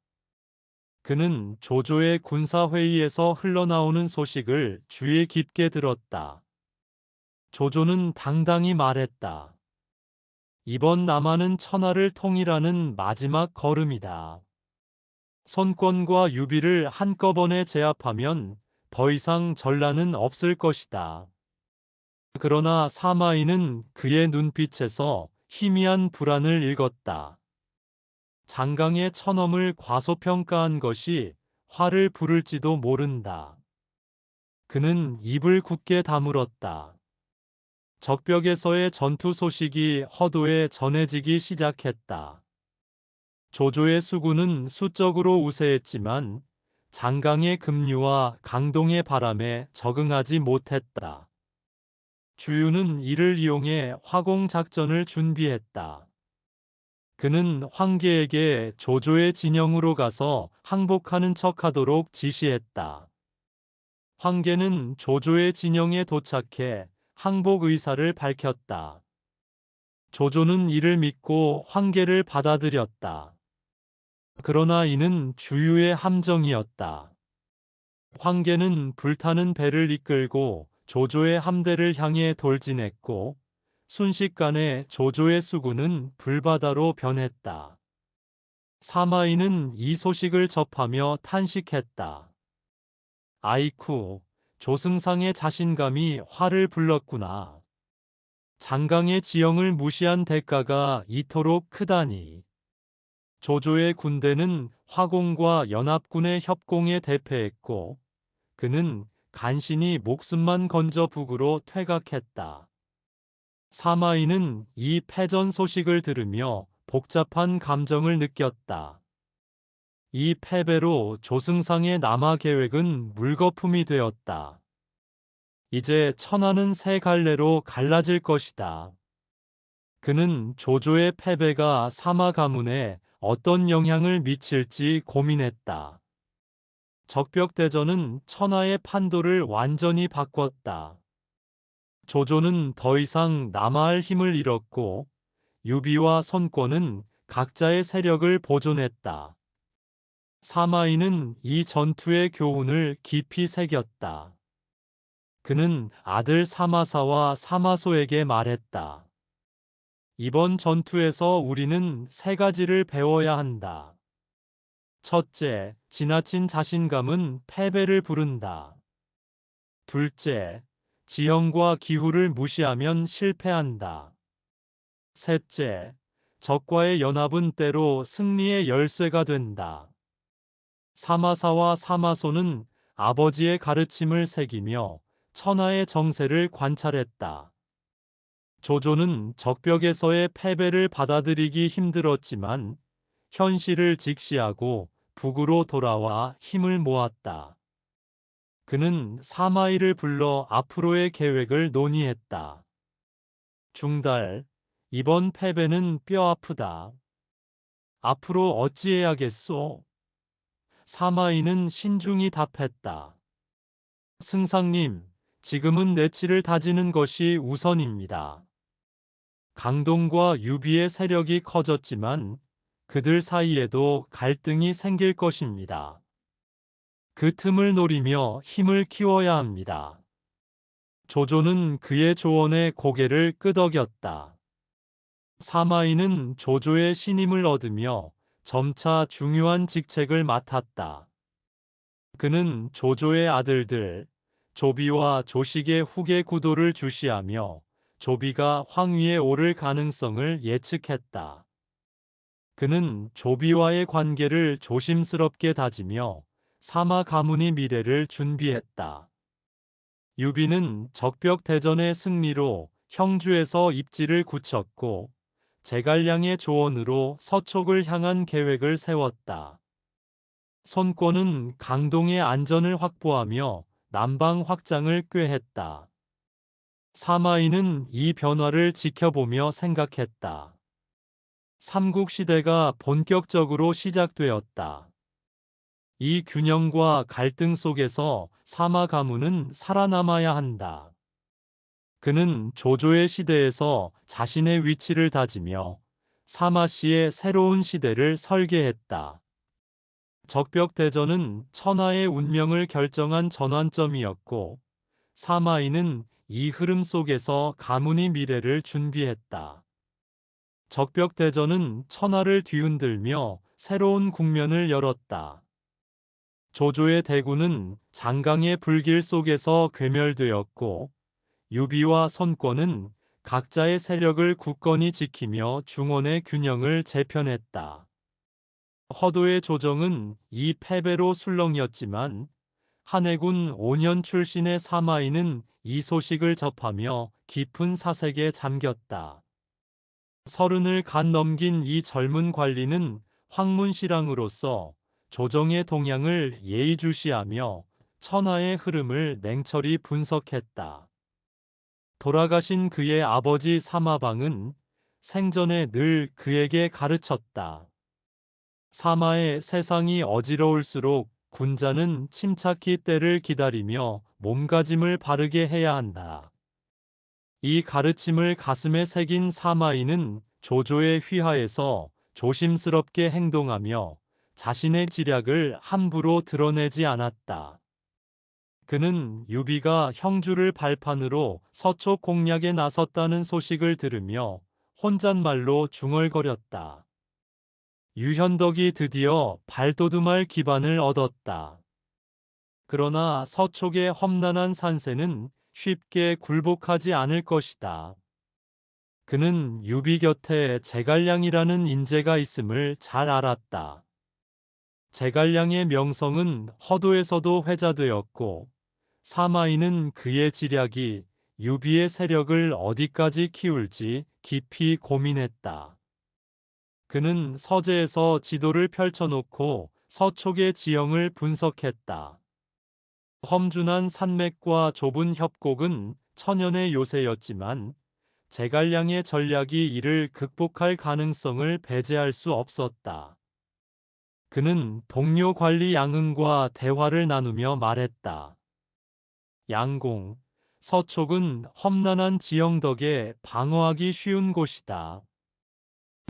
그는 조조의 군사회의에서 흘러나오는 소식을 주의 깊게 들었다. 조조는 당당히 말했다. 이번 남한은 천하를 통일하는 마지막 걸음이다. 손권과 유비를 한꺼번에 제압하면 더 이상 전란은 없을 것이다. 그러나 사마이는 그의 눈빛에서 희미한 불안을 읽었다. 장강의 천엄을 과소평가한 것이 화를 부를지도 모른다. 그는 입을 굳게 다물었다. 적벽에서의 전투 소식이 허도에 전해지기 시작했다. 조조의 수군은 수적으로 우세했지만 장강의 급류와 강동의 바람에 적응하지 못했다. 주유는 이를 이용해 화공 작전을 준비했다. 그는 황계에게 조조의 진영으로 가서 항복하는 척하도록 지시했다. 황계는 조조의 진영에 도착해 항복 의사를 밝혔다. 조조는 이를 믿고 황계를 받아들였다. 그러나 이는 주유의 함정이었다. 황계는 불타는 배를 이끌고 조조의 함대를 향해 돌진했고 순식간에 조조의 수군은 불바다로 변했다. 사마이는 이 소식을 접하며 탄식했다. 아이쿠, 조승상의 자신감이 화를 불렀구나. 장강의 지형을 무시한 대가가 이토록 크다니. 조조의 군대는 화공과 연합군의 협공에 대패했고 그는 간신히 목숨만 건져 북으로 퇴각했다. 사마이는 이 패전 소식을 들으며 복잡한 감정을 느꼈다. 이 패배로 조승상의 남하 계획은 물거품이 되었다. 이제 천하는 세 갈래로 갈라질 것이다. 그는 조조의 패배가 사마 가문에 어떤 영향을 미칠지 고민했다. 적벽대전은 천하의 판도를 완전히 바꿨다. 조조는 더 이상 남하할 힘을 잃었고 유비와 손권은 각자의 세력을 보존했다. 사마이는 이 전투의 교훈을 깊이 새겼다. 그는 아들 사마사와 사마소에게 말했다. 이번 전투에서 우리는 세 가지를 배워야 한다. 첫째, 지나친 자신감은 패배를 부른다. 둘째, 지형과 기후를 무시하면 실패한다. 셋째, 적과의 연합은 때로 승리의 열쇠가 된다. 사마사와 사마소는 아버지의 가르침을 새기며 천하의 정세를 관찰했다. 조조는 적벽에서의 패배를 받아들이기 힘들었지만 현실을 직시하고 북으로 돌아와 힘을 모았다. 그는 사마이를 불러 앞으로의 계획을 논의했다. 중달, 이번 패배는 뼈아프다. 앞으로 어찌해야겠소? 사마이는 신중히 답했다. 승상님, 지금은 내치를 다지는 것이 우선입니다. 강동과 유비의 세력이 커졌지만 그들 사이에도 갈등이 생길 것입니다. 그 틈을 노리며 힘을 키워야 합니다. 조조는 그의 조언에 고개를 끄덕였다. 사마이는 조조의 신임을 얻으며 점차 중요한 직책을 맡았다. 그는 조조의 아들들, 조비와 조식의 후계 구도를 주시하며 조비가 황위에 오를 가능성을 예측했다. 그는 조비와의 관계를 조심스럽게 다지며 사마 가문의 미래를 준비했다. 유비는 적벽 대전의 승리로 형주에서 입지를 굳혔고 제갈량의 조언으로 서촉을 향한 계획을 세웠다. 손권은 강동의 안전을 확보하며 남방 확장을 꾀했다. 사마이는 이 변화를 지켜보며 생각했다. 삼국시대가 본격적으로 시작되었다. 이 균형과 갈등 속에서 사마 가문은 살아남아야 한다. 그는 조조의 시대에서 자신의 위치를 다지며 사마씨의 새로운 시대를 설계했다. 적벽대전은 천하의 운명을 결정한 전환점이었고, 사마이는 이 흐름 속에서 가문의 미래를 준비했다. 적벽대전은 천하를 뒤흔들며 새로운 국면을 열었다. 조조의 대군은 장강의 불길 속에서 괴멸되었고, 유비와 손권은 각자의 세력을 굳건히 지키며 중원의 균형을 재편했다. 허도의 조정은 이 패배로 술렁이었지만 한해군 5년 출신의 사마이는 이 소식을 접하며 깊은 사색에 잠겼다. 서른을 간 넘긴 이 젊은 관리는 황문실랑으로서 조정의 동향을 예의주시하며 천하의 흐름을 냉철히 분석했다. 돌아가신 그의 아버지 사마방은 생전에 늘 그에게 가르쳤다. 사마의 세상이 어지러울수록 군자는 침착히 때를 기다리며 몸가짐을 바르게 해야 한다. 이 가르침을 가슴에 새긴 사마이는 조조의 휘하에서 조심스럽게 행동하며 자신의 지략을 함부로 드러내지 않았다. 그는 유비가 형주를 발판으로 서초 공략에 나섰다는 소식을 들으며 혼잣말로 중얼거렸다. 유현덕이 드디어 발돋움할 기반을 얻었다. 그러나 서촉의 험난한 산세는 쉽게 굴복하지 않을 것이다. 그는 유비 곁에 제갈량이라는 인재가 있음을 잘 알았다. 제갈량의 명성은 허도에서도 회자되었고, 사마이는 그의 지략이 유비의 세력을 어디까지 키울지 깊이 고민했다. 그는 서재에서 지도를 펼쳐놓고 서촉의 지형을 분석했다. 험준한 산맥과 좁은 협곡은 천연의 요새였지만 제갈량의 전략이 이를 극복할 가능성을 배제할 수 없었다. 그는 동료 관리 양흥과 대화를 나누며 말했다. 양공, 서촉은 험난한 지형 덕에 방어하기 쉬운 곳이다.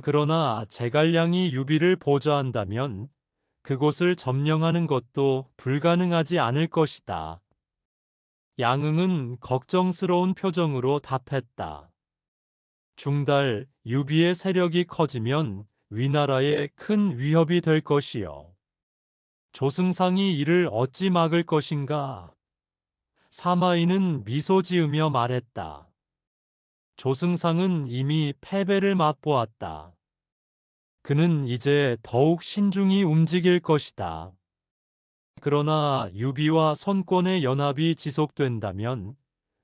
그러나 제갈량이 유비를 보좌한다면 그곳을 점령하는 것도 불가능하지 않을 것이다. 양흥은 걱정스러운 표정으로 답했다. 중달, 유비의 세력이 커지면 위나라에 큰 위협이 될 것이요. 조승상이 이를 어찌 막을 것인가? 사마이는 미소 지으며 말했다. 조승상은 이미 패배를 맛보았다. 그는 이제 더욱 신중히 움직일 것이다. 그러나 유비와 손권의 연합이 지속된다면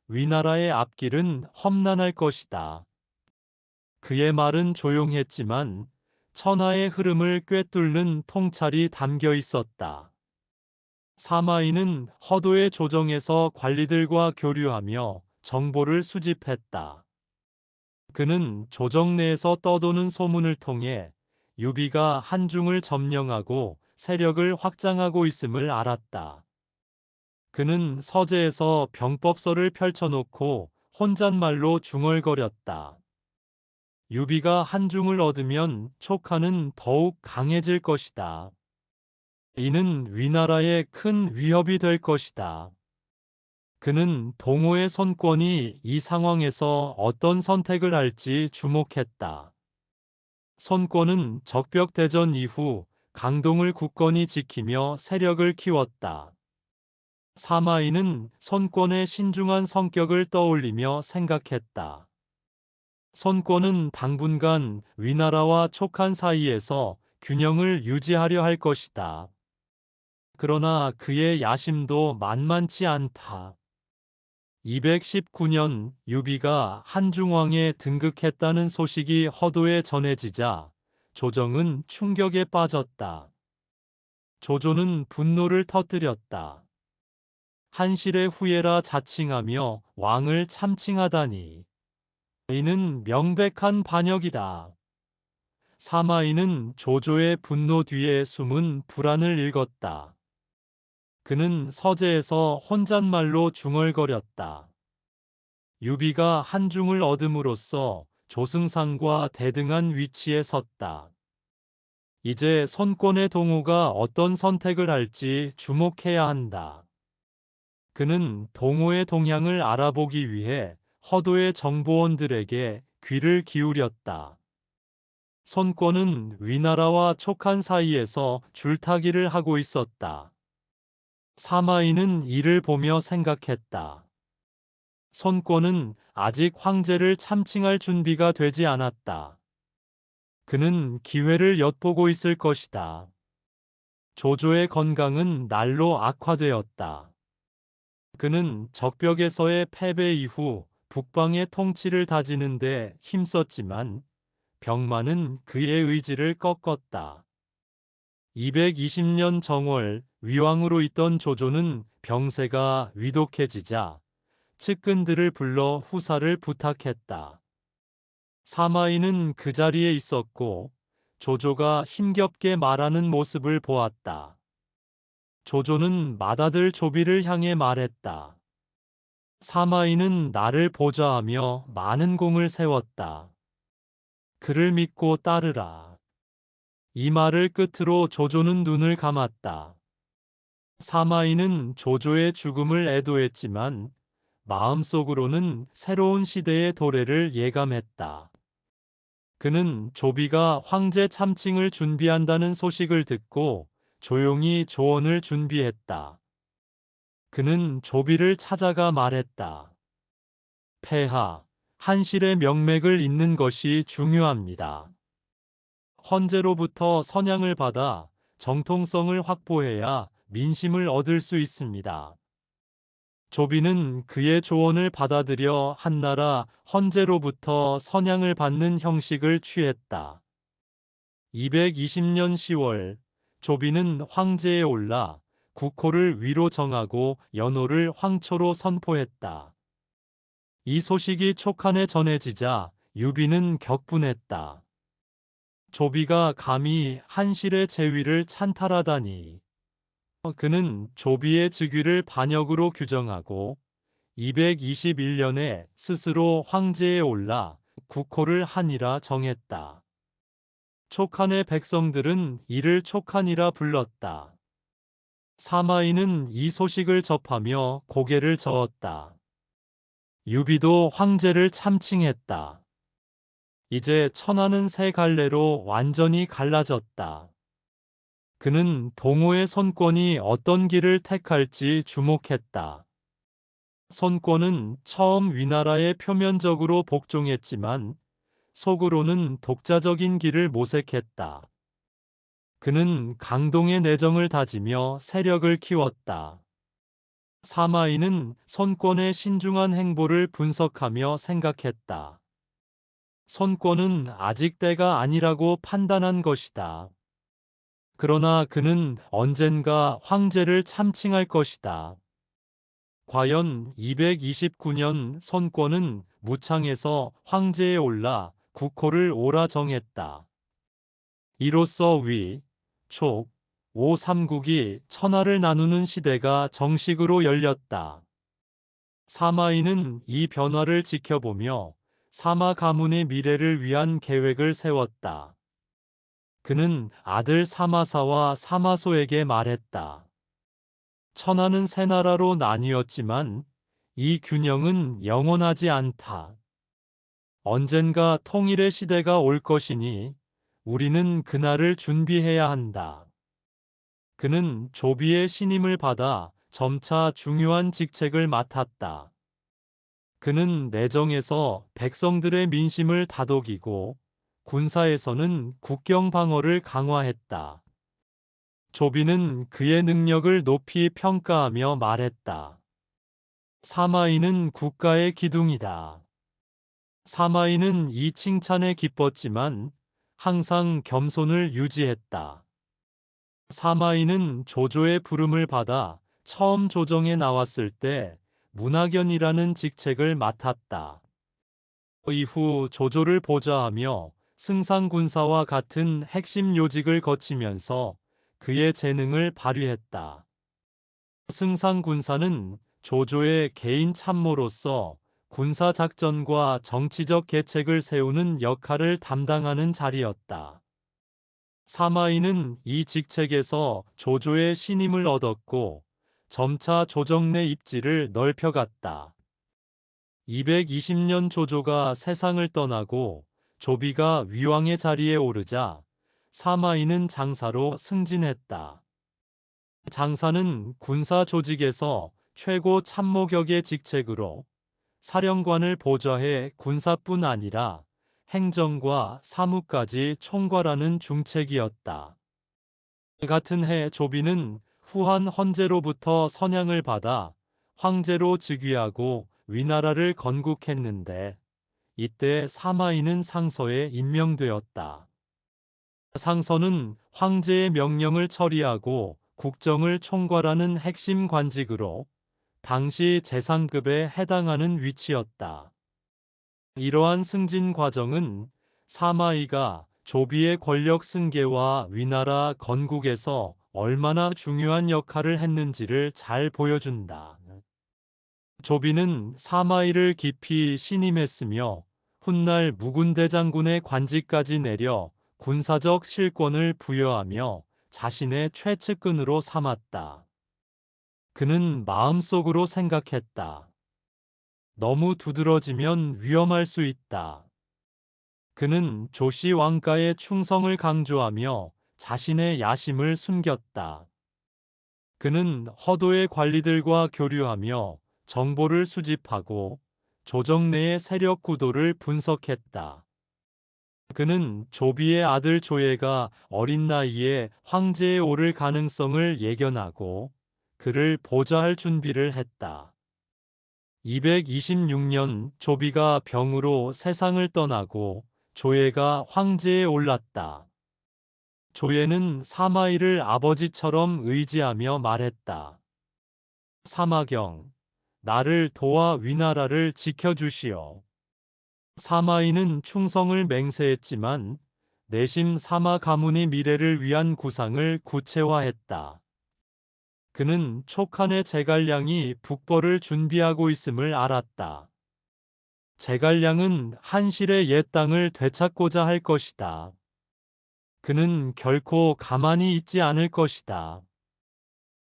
위나라의 앞길은 험난할 것이다. 그의 말은 조용했지만 천하의 흐름을 꿰뚫는 통찰이 담겨 있었다. 사마이는 허도의 조정에서 관리들과 교류하며 정보를 수집했다. 그는 조정 내에서 떠도는 소문을 통해 유비가 한중을 점령하고 세력을 확장하고 있음을 알았다. 그는 서재에서 병법서를 펼쳐놓고 혼잣말로 중얼거렸다. 유비가 한중을 얻으면 촉하는 더욱 강해질 것이다. 이는 위나라에 큰 위협이 될 것이다. 그는 동호의 손권이 이 상황에서 어떤 선택을 할지 주목했다. 손권은 적벽대전 이후 강동을 굳건히 지키며 세력을 키웠다. 사마이는 손권의 신중한 성격을 떠올리며 생각했다. 손권은 당분간 위나라와 촉한 사이에서 균형을 유지하려 할 것이다. 그러나 그의 야심도 만만치 않다. 219년 유비가 한중왕에 등극했다는 소식이 허도에 전해지자 조정은 충격에 빠졌다. 조조는 분노를 터뜨렸다. 한실의 후예라 자칭하며 왕을 참칭하다니. 이는 명백한 반역이다. 사마이는 조조의 분노 뒤에 숨은 불안을 읽었다. 그는 서재에서 혼잣말로 중얼거렸다. 유비가 한중을 얻음으로써 조승상과 대등한 위치에 섰다. 이제 손권의 동호가 어떤 선택을 할지 주목해야 한다. 그는 동호의 동향을 알아보기 위해 허도의 정보원들에게 귀를 기울였다. 손권은 위나라와 촉한 사이에서 줄타기를 하고 있었다. 사마이는 이를 보며 생각했다. 손권은 아직 황제를 참칭할 준비가 되지 않았다. 그는 기회를 엿보고 있을 것이다. 조조의 건강은 날로 악화되었다. 그는 적벽에서의 패배 이후 북방의 통치를 다지는 데 힘썼지만 병마는 그의 의지를 꺾었다. 220년 정월 위왕으로 있던 조조는 병세가 위독해지자 측근들을 불러 후사를 부탁했다. 사마이는 그 자리에 있었고 조조가 힘겹게 말하는 모습을 보았다. 조조는 맏아들 조비를 향해 말했다. 사마이는 나를 보좌하며 많은 공을 세웠다. 그를 믿고 따르라. 이 말을 끝으로 조조는 눈을 감았다. 사마이는 조조의 죽음을 애도했지만 마음속으로는 새로운 시대의 도래를 예감했다. 그는 조비가 황제 참칭을 준비한다는 소식을 듣고 조용히 조언을 준비했다. 그는 조비를 찾아가 말했다. 폐하, 한실의 명맥을 잇는 것이 중요합니다. 헌제로부터 선양을 받아 정통성을 확보해야 민심을 얻을 수 있습니다. 조비는 그의 조언을 받아들여 한나라 헌제로부터 선양을 받는 형식을 취했다. 220년 10월, 조비는 황제에 올라 국호를 위로 정하고 연호를 황초로 선포했다. 이 소식이 촉한에 전해지자 유비는 격분했다. 조비가 감히 한실의 재위를 찬탈하다니. 그는 조비의 즉위를 반역으로 규정하고 221년에 스스로 황제에 올라 국호를 한이라 정했다. 촉한의 백성들은 이를 촉한이라 불렀다. 사마이는 이 소식을 접하며 고개를 저었다. 유비도 황제를 참칭했다. 이제 천하는 세 갈래로 완전히 갈라졌다. 그는 동호의 손권이 어떤 길을 택할지 주목했다. 손권은 처음 위나라에 표면적으로 복종했지만 속으로는 독자적인 길을 모색했다. 그는 강동의 내정을 다지며 세력을 키웠다. 사마이는 손권의 신중한 행보를 분석하며 생각했다. 손권은 아직 때가 아니라고 판단한 것이다. 그러나 그는 언젠가 황제를 참칭할 것이다. 과연 229년 손권은 무창에서 황제에 올라 국호를 오라 정했다. 이로써 위, 촉, 오 삼국이 천하를 나누는 시대가 정식으로 열렸다. 사마이는 이 변화를 지켜보며 사마 가문의 미래를 위한 계획을 세웠다. 그는 아들 사마사와 사마소에게 말했다. 천하는 세 나라로 나뉘었지만 이 균형은 영원하지 않다. 언젠가 통일의 시대가 올 것이니 우리는 그날을 준비해야 한다. 그는 조비의 신임을 받아 점차 중요한 직책을 맡았다. 그는 내정에서 백성들의 민심을 다독이고 군사에서는 국경 방어를 강화했다. 조비는 그의 능력을 높이 평가하며 말했다. 사마이는 국가의 기둥이다. 사마이는 이 칭찬에 기뻤지만 항상 겸손을 유지했다. 사마이는 조조의 부름을 받아 처음 조정에 나왔을 때 문학연이라는 직책을 맡았다. 이후 조조를 보좌하며 승상군사와 같은 핵심 요직을 거치면서 그의 재능을 발휘했다. 승상군사는 조조의 개인 참모로서 군사작전과 정치적 계책을 세우는 역할을 담당하는 자리였다. 사마이는 이 직책에서 조조의 신임을 얻었고 점차 조정 내 입지를 넓혀갔다. 220년 조조가 세상을 떠나고 조비가 위왕의 자리에 오르자 사마이는 장사로 승진했다. 장사는 군사 조직에서 최고 참모격의 직책으로 사령관을 보좌해 군사뿐 아니라 행정과 사무까지 총괄하는 중책이었다. 같은 해 조비는 후한 헌제로부터 선양을 받아 황제로 즉위하고 위나라를 건국했는데 이때 사마이는 상서에 임명되었다. 상서는 황제의 명령을 처리하고 국정을 총괄하는 핵심 관직으로 당시 재상급에 해당하는 위치였다. 이러한 승진 과정은 사마이가 조비의 권력 승계와 위나라 건국에서 얼마나 중요한 역할을 했는지를 잘 보여준다. 조비는 사마이를 깊이 신임했으며 훗날 무군대 장군의 관직까지 내려 군사적 실권을 부여하며 자신의 최측근으로 삼았다. 그는 마음속으로 생각했다. 너무 두드러지면 위험할 수 있다. 그는 조씨 왕가의 충성을 강조하며 자신의 야심을 숨겼다. 그는 허도의 관리들과 교류하며 정보를 수집하고 조정 내의 세력 구도를 분석했다. 그는 조비의 아들 조예가 어린 나이에 황제에 오를 가능성을 예견하고 그를 보좌할 준비를 했다. 226년 조비가 병으로 세상을 떠나고 조예가 황제에 올랐다. 조예는 사마이를 아버지처럼 의지하며 말했다. 사마경, 나를 도와 위나라를 지켜주시오. 사마이는 충성을 맹세했지만 내심 사마 가문의 미래를 위한 구상을 구체화했다. 그는 촉한의 제갈량이 북벌을 준비하고 있음을 알았다. 제갈량은 한실의 옛 땅을 되찾고자 할 것이다. 그는 결코 가만히 있지 않을 것이다.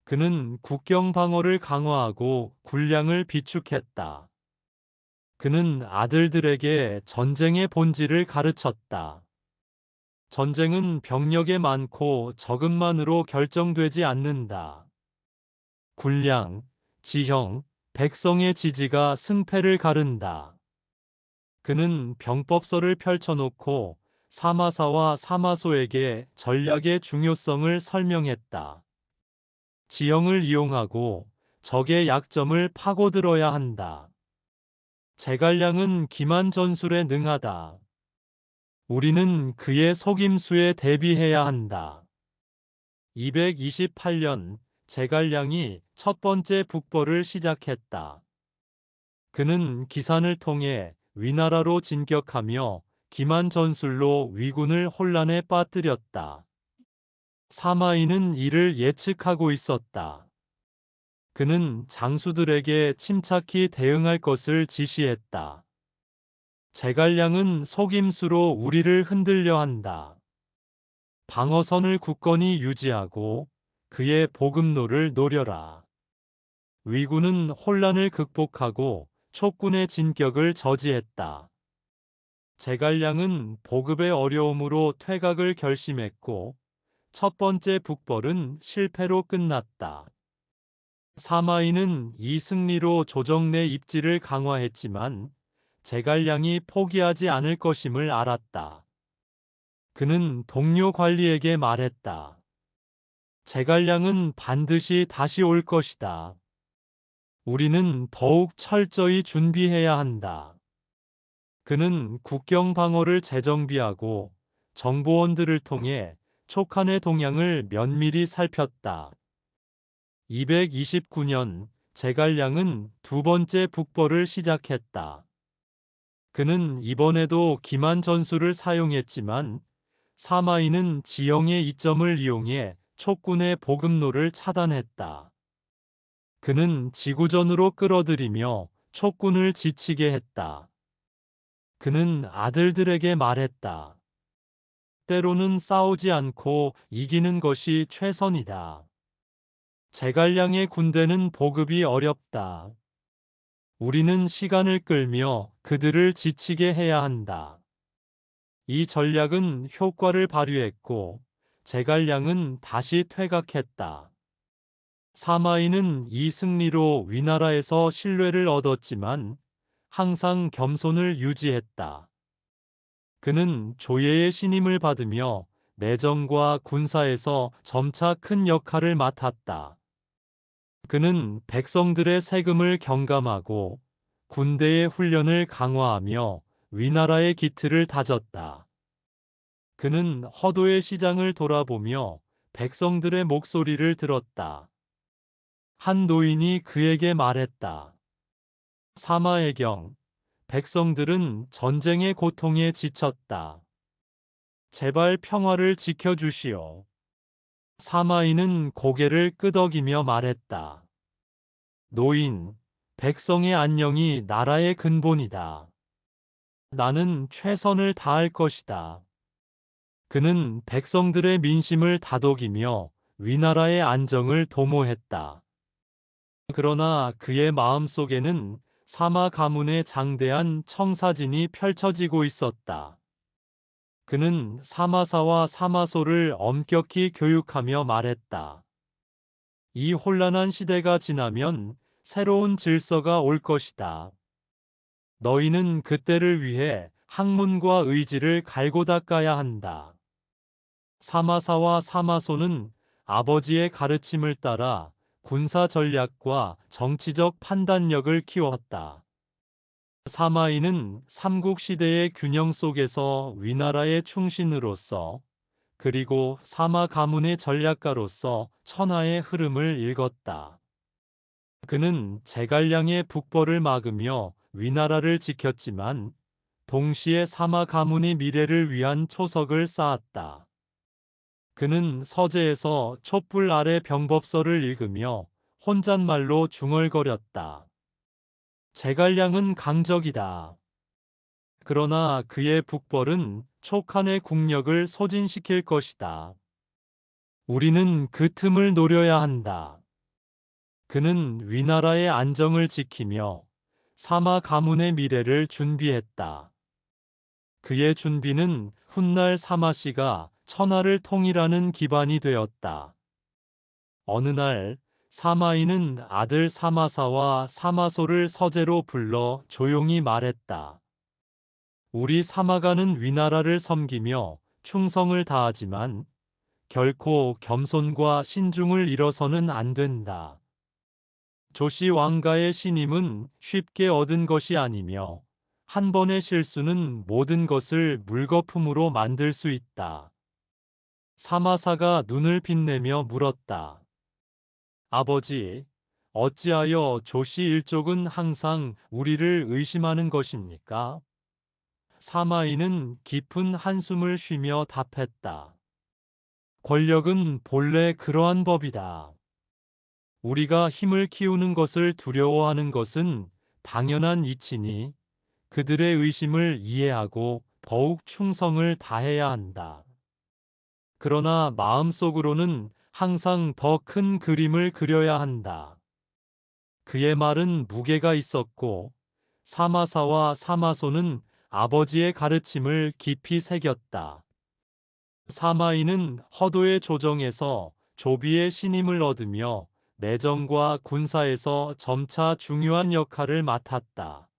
그는 국경 방어를 강화하고 군량을 비축했다. 그는 아들들에게 전쟁의 본질을 가르쳤다. 전쟁은 병력의 많고 적음만으로 결정되지 않는다. 군량, 지형, 백성의 지지가 승패를 가른다. 그는 병법서를 펼쳐놓고 사마사와 사마소에게 전략의 중요성을 설명했다. 지형을 이용하고 적의 약점을 파고들어야 한다. 제갈량은 기만 전술에 능하다. 우리는 그의 속임수에 대비해야 한다. 228년 제갈량이 첫 번째 북벌을 시작했다. 그는 기산을 통해 위나라로 진격하며 기만 전술로 위군을 혼란에 빠뜨렸다. 사마이는 이를 예측하고 있었다. 그는 장수들에게 침착히 대응할 것을 지시했다. 제갈량은 속임수로 우리를 흔들려 한다. 방어선을 굳건히 유지하고 그의 보급로를 노려라. 위군은 혼란을 극복하고 촉군의 진격을 저지했다. 제갈량은 보급의 어려움으로 퇴각을 결심했고 첫 번째 북벌은 실패로 끝났다. 사마이는 이 승리로 조정 내 입지를 강화했지만 제갈량이 포기하지 않을 것임을 알았다. 그는 동료 관리에게 말했다. 제갈량은 반드시 다시 올 것이다. 우리는 더욱 철저히 준비해야 한다. 그는 국경 방어를 재정비하고 정보원들을 통해 촉한의 동향을 면밀히 살폈다. 229년 제갈량은 두 번째 북벌을 시작했다. 그는 이번에도 기만 전술을 사용했지만 사마이는 지형의 이점을 이용해 촉군의 보급로를 차단했다. 그는 지구전으로 끌어들이며 촉군을 지치게 했다. 그는 아들들에게 말했다. 때로는 싸우지 않고 이기는 것이 최선이다. 제갈량의 군대는 보급이 어렵다. 우리는 시간을 끌며 그들을 지치게 해야 한다. 이 전략은 효과를 발휘했고 제갈량은 다시 퇴각했다. 사마이는 이 승리로 위나라에서 신뢰를 얻었지만 항상 겸손을 유지했다. 그는 조예의 신임을 받으며 내정과 군사에서 점차 큰 역할을 맡았다. 그는 백성들의 세금을 경감하고 군대의 훈련을 강화하며 위나라의 기틀을 다졌다. 그는 허도의 시장을 돌아보며 백성들의 목소리를 들었다. 한 노인이 그에게 말했다. 사마애경, 백성들은 전쟁의 고통에 지쳤다. 제발 평화를 지켜주시오. 사마이는 고개를 끄덕이며 말했다. 노인, 백성의 안녕이 나라의 근본이다. 나는 최선을 다할 것이다. 그는 백성들의 민심을 다독이며 위나라의 안정을 도모했다. 그러나 그의 마음속에는 사마 가문의 장대한 청사진이 펼쳐지고 있었다. 그는 사마사와 사마소를 엄격히 교육하며 말했다. 이 혼란한 시대가 지나면 새로운 질서가 올 것이다. 너희는 그때를 위해 학문과 의지를 갈고 닦아야 한다. 사마사와 사마소는 아버지의 가르침을 따라 군사 전략과 정치적 판단력을 키웠다. 사마이는 삼국시대의 균형 속에서 위나라의 충신으로서 그리고 사마 가문의 전략가로서 천하의 흐름을 읽었다. 그는 제갈량의 북벌을 막으며 위나라를 지켰지만 동시에 사마 가문의 미래를 위한 초석을 쌓았다. 그는 서재에서 촛불 아래 병법서를 읽으며 혼잣말로 중얼거렸다. 제갈량은 강적이다. 그러나 그의 북벌은 촉한의 국력을 소진시킬 것이다. 우리는 그 틈을 노려야 한다. 그는 위나라의 안정을 지키며 사마 가문의 미래를 준비했다. 그의 준비는 훗날 사마씨가 천하를 통일하는 기반이 되었다. 어느 날 사마이는 아들 사마사와 사마소를 서재로 불러 조용히 말했다. 우리 사마가는 위나라를 섬기며 충성을 다하지만 결코 겸손과 신중을 잃어서는 안 된다. 조시 왕가의 신임은 쉽게 얻은 것이 아니며 한 번의 실수는 모든 것을 물거품으로 만들 수 있다. 사마사가 눈을 빛내며 물었다. 아버지, 어찌하여 조씨 일족은 항상 우리를 의심하는 것입니까? 사마이는 깊은 한숨을 쉬며 답했다. 권력은 본래 그러한 법이다. 우리가 힘을 키우는 것을 두려워하는 것은 당연한 이치니 그들의 의심을 이해하고 더욱 충성을 다해야 한다. 그러나 마음속으로는 항상 더 큰 그림을 그려야 한다. 그의 말은 무게가 있었고 사마사와 사마소는 아버지의 가르침을 깊이 새겼다. 사마이는 허도의 조정에서 조비의 신임을 얻으며 내정과 군사에서 점차 중요한 역할을 맡았다.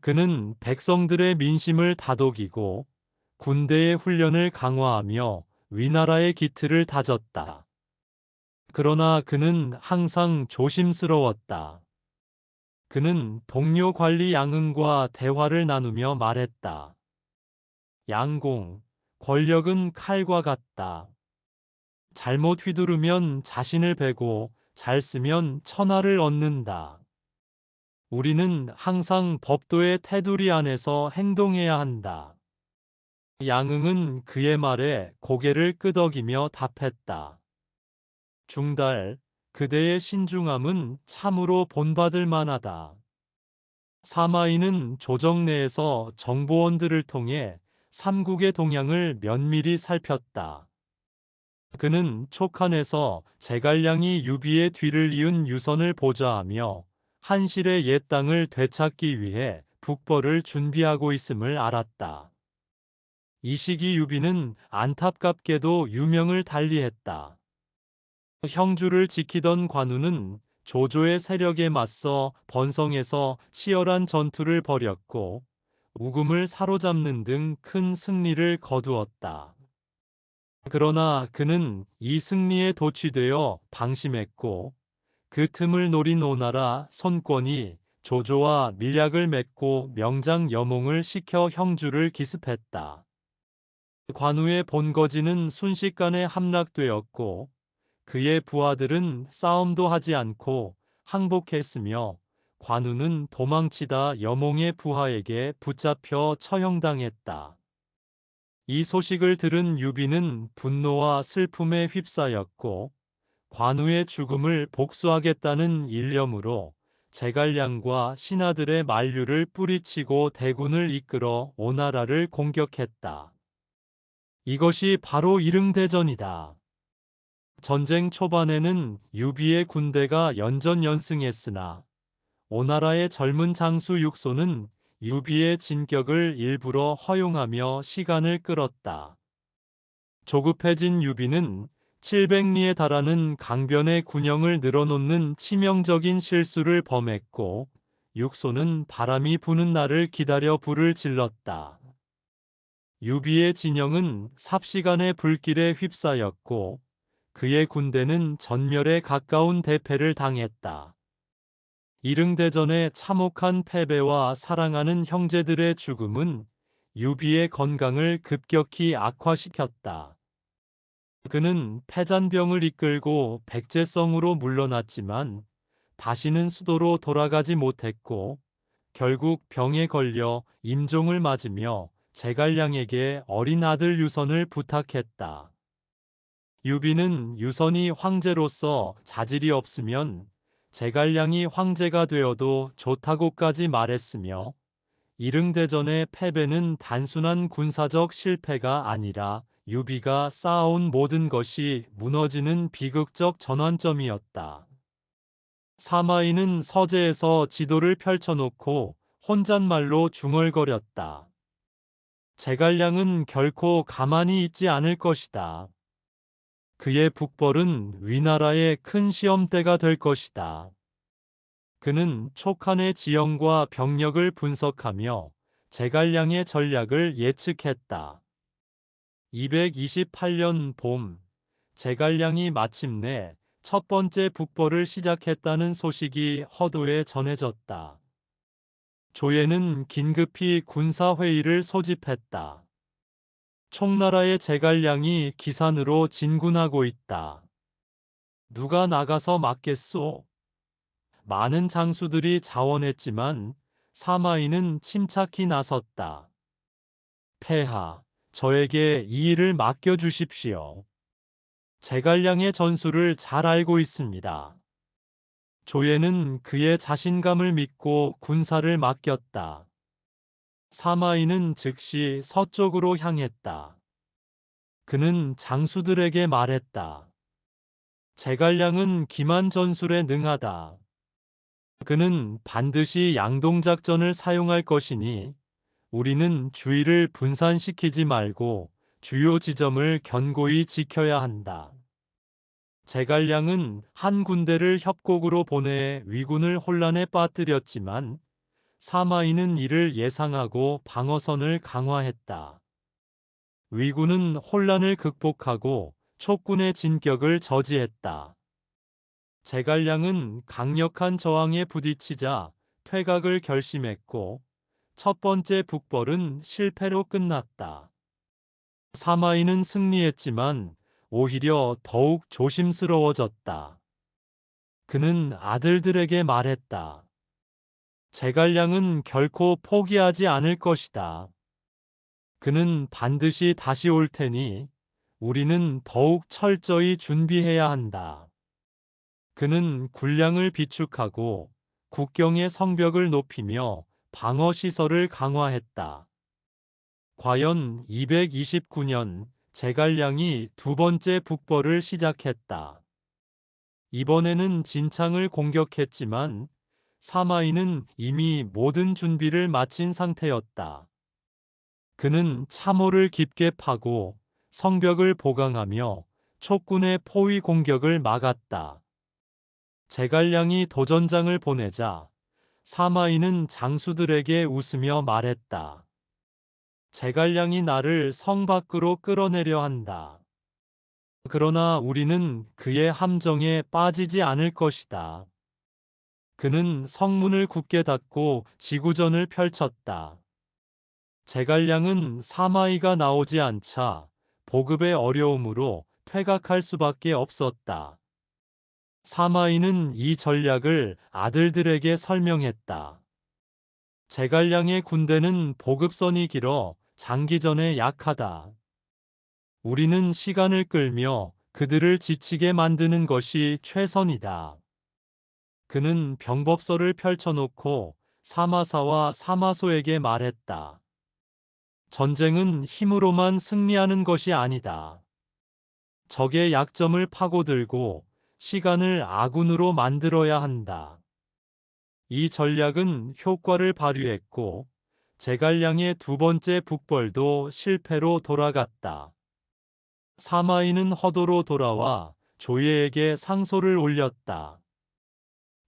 그는 백성들의 민심을 다독이고 군대의 훈련을 강화하며 위나라의 기틀을 다졌다. 그러나 그는 항상 조심스러웠다. 그는 동료 관리 양흥과 대화를 나누며 말했다. 양공, 권력은 칼과 같다. 잘못 휘두르면 자신을 베고 잘 쓰면 천하를 얻는다. 우리는 항상 법도의 테두리 안에서 행동해야 한다. 양응은 그의 말에 고개를 끄덕이며 답했다. 중달, 그대의 신중함은 참으로 본받을 만하다. 사마이는 조정 내에서 정보원들을 통해 삼국의 동향을 면밀히 살폈다. 그는 촉한에서 제갈량이 유비의 뒤를 이은 유선을 보좌하며 한실의 옛 땅을 되찾기 위해 북벌을 준비하고 있음을 알았다. 이 시기 유비는 안타깝게도 유명을 달리했다. 형주를 지키던 관우는 조조의 세력에 맞서 번성에서 치열한 전투를 벌였고 우금을 사로잡는 등 큰 승리를 거두었다. 그러나 그는 이 승리에 도취되어 방심했고 그 틈을 노린 오나라 손권이 조조와 밀약을 맺고 명장 여몽을 시켜 형주를 기습했다. 관우의 본거지는 순식간에 함락되었고 그의 부하들은 싸움도 하지 않고 항복했으며 관우는 도망치다 여몽의 부하에게 붙잡혀 처형당했다. 이 소식을 들은 유비는 분노와 슬픔에 휩싸였고 관우의 죽음을 복수하겠다는 일념으로 제갈량과 신하들의 만류를 뿌리치고 대군을 이끌어 오나라를 공격했다. 이것이 바로 이릉대전이다. 전쟁 초반에는 유비의 군대가 연전연승했으나 오나라의 젊은 장수 육소는 유비의 진격을 일부러 허용하며 시간을 끌었다. 조급해진 유비는 700리에 달하는 강변의 군영을 늘어놓는 치명적인 실수를 범했고 육소는 바람이 부는 날을 기다려 불을 질렀다. 유비의 진영은 삽시간의 불길에 휩싸였고 그의 군대는 전멸에 가까운 대패를 당했다. 이릉대전의 참혹한 패배와 사랑하는 형제들의 죽음은 유비의 건강을 급격히 악화시켰다. 그는 패잔병을 이끌고 백제성으로 물러났지만 다시는 수도로 돌아가지 못했고 결국 병에 걸려 임종을 맞으며 제갈량에게 어린 아들 유선을 부탁했다. 유비는 유선이 황제로서 자질이 없으면 제갈량이 황제가 되어도 좋다고까지 말했으며 이릉대전의 패배는 단순한 군사적 실패가 아니라 유비가 쌓아온 모든 것이 무너지는 비극적 전환점이었다. 사마이는 서재에서 지도를 펼쳐놓고 혼잣말로 중얼거렸다. 제갈량은 결코 가만히 있지 않을 것이다. 그의 북벌은 위나라의 큰 시험대가 될 것이다. 그는 촉한의 지형과 병력을 분석하며 제갈량의 전략을 예측했다. 228년 봄, 제갈량이 마침내 첫 번째 북벌을 시작했다는 소식이 허도에 전해졌다. 조예는 긴급히 군사회의를 소집했다. 총나라의 제갈량이 기산으로 진군하고 있다. 누가 나가서 막겠소? 많은 장수들이 자원했지만 사마이는 침착히 나섰다. 폐하, 저에게 이 일을 맡겨주십시오. 제갈량의 전술을 잘 알고 있습니다. 조예는 그의 자신감을 믿고 군사를 맡겼다. 사마이는 즉시 서쪽으로 향했다. 그는 장수들에게 말했다. 제갈량은 기만 전술에 능하다. 그는 반드시 양동작전을 사용할 것이니 우리는 주의를 분산시키지 말고 주요 지점을 견고히 지켜야 한다. 제갈량은 한 군대를 협곡으로 보내 위군을 혼란에 빠뜨렸지만 사마이는 이를 예상하고 방어선을 강화했다. 위군은 혼란을 극복하고 촉군의 진격을 저지했다. 제갈량은 강력한 저항에 부딪히자 퇴각을 결심했고 첫 번째 북벌은 실패로 끝났다. 사마이는 승리했지만 오히려 더욱 조심스러워졌다. 그는 아들들에게 말했다. 제갈량은 결코 포기하지 않을 것이다. 그는 반드시 다시 올 테니 우리는 더욱 철저히 준비해야 한다. 그는 군량을 비축하고 국경의 성벽을 높이며 방어 시설을 강화했다. 과연 229년 제갈량이 두 번째 북벌을 시작했다. 이번에는 진창을 공격했지만 사마이는 이미 모든 준비를 마친 상태였다. 그는 참호를 깊게 파고 성벽을 보강하며 촉군의 포위 공격을 막았다. 제갈량이 도전장을 보내자 사마이는 장수들에게 웃으며 말했다. 제갈량이 나를 성 밖으로 끌어내려 한다. 그러나 우리는 그의 함정에 빠지지 않을 것이다. 그는 성문을 굳게 닫고 지구전을 펼쳤다. 제갈량은 사마이가 나오지 않자 보급의 어려움으로 퇴각할 수밖에 없었다. 사마이는 이 전략을 아들들에게 설명했다. 제갈량의 군대는 보급선이 길어 장기전에 약하다. 우리는 시간을 끌며 그들을 지치게 만드는 것이 최선이다. 그는 병법서를 펼쳐놓고 사마사와 사마소에게 말했다. 전쟁은 힘으로만 승리하는 것이 아니다. 적의 약점을 파고들고 시간을 아군으로 만들어야 한다. 이 전략은 효과를 발휘했고 제갈량의 두 번째 북벌도 실패로 돌아갔다. 사마이는 허도로 돌아와 조예에게 상소를 올렸다.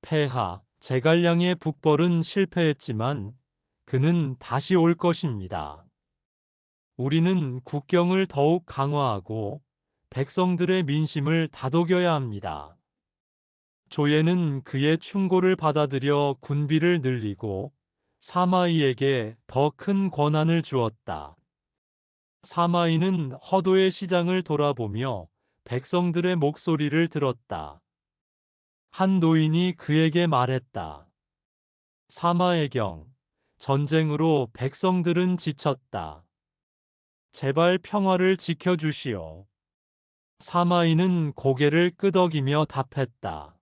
폐하, 제갈량의 북벌은 실패했지만 그는 다시 올 것입니다. 우리는 국경을 더욱 강화하고 백성들의 민심을 다독여야 합니다. 조예는 그의 충고를 받아들여 군비를 늘리고 사마이에게 더 큰 권한을 주었다. 사마이는 허도의 시장을 돌아보며 백성들의 목소리를 들었다. 한 노인이 그에게 말했다. 사마의경, 전쟁으로 백성들은 지쳤다. 제발 평화를 지켜주시오. 사마이는 고개를 끄덕이며 답했다.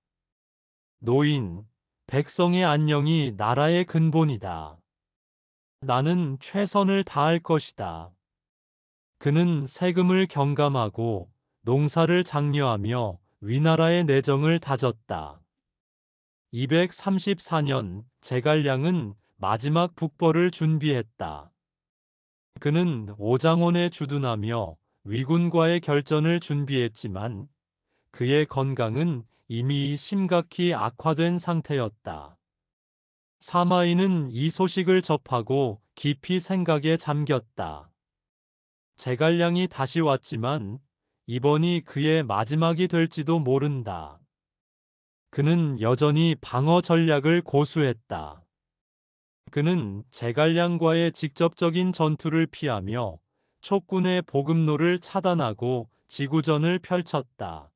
노인, 백성의 안녕이 나라의 근본이다. 나는 최선을 다할 것이다. 그는 세금을 경감하고 농사를 장려하며 위나라의 내정을 다졌다. 234년 제갈량은 마지막 북벌을 준비했다. 그는 오장원에 주둔하며 위군과의 결전을 준비했지만 그의 건강은 이미 심각히 악화된 상태였다. 사마이는 이 소식을 접하고 깊이 생각에 잠겼다. 제갈량이 다시 왔지만 이번이 그의 마지막이 될지도 모른다. 그는 여전히 방어 전략을 고수했다. 그는 제갈량과의 직접적인 전투를 피하며 촉군의 보급로를 차단하고 지구전을 펼쳤다.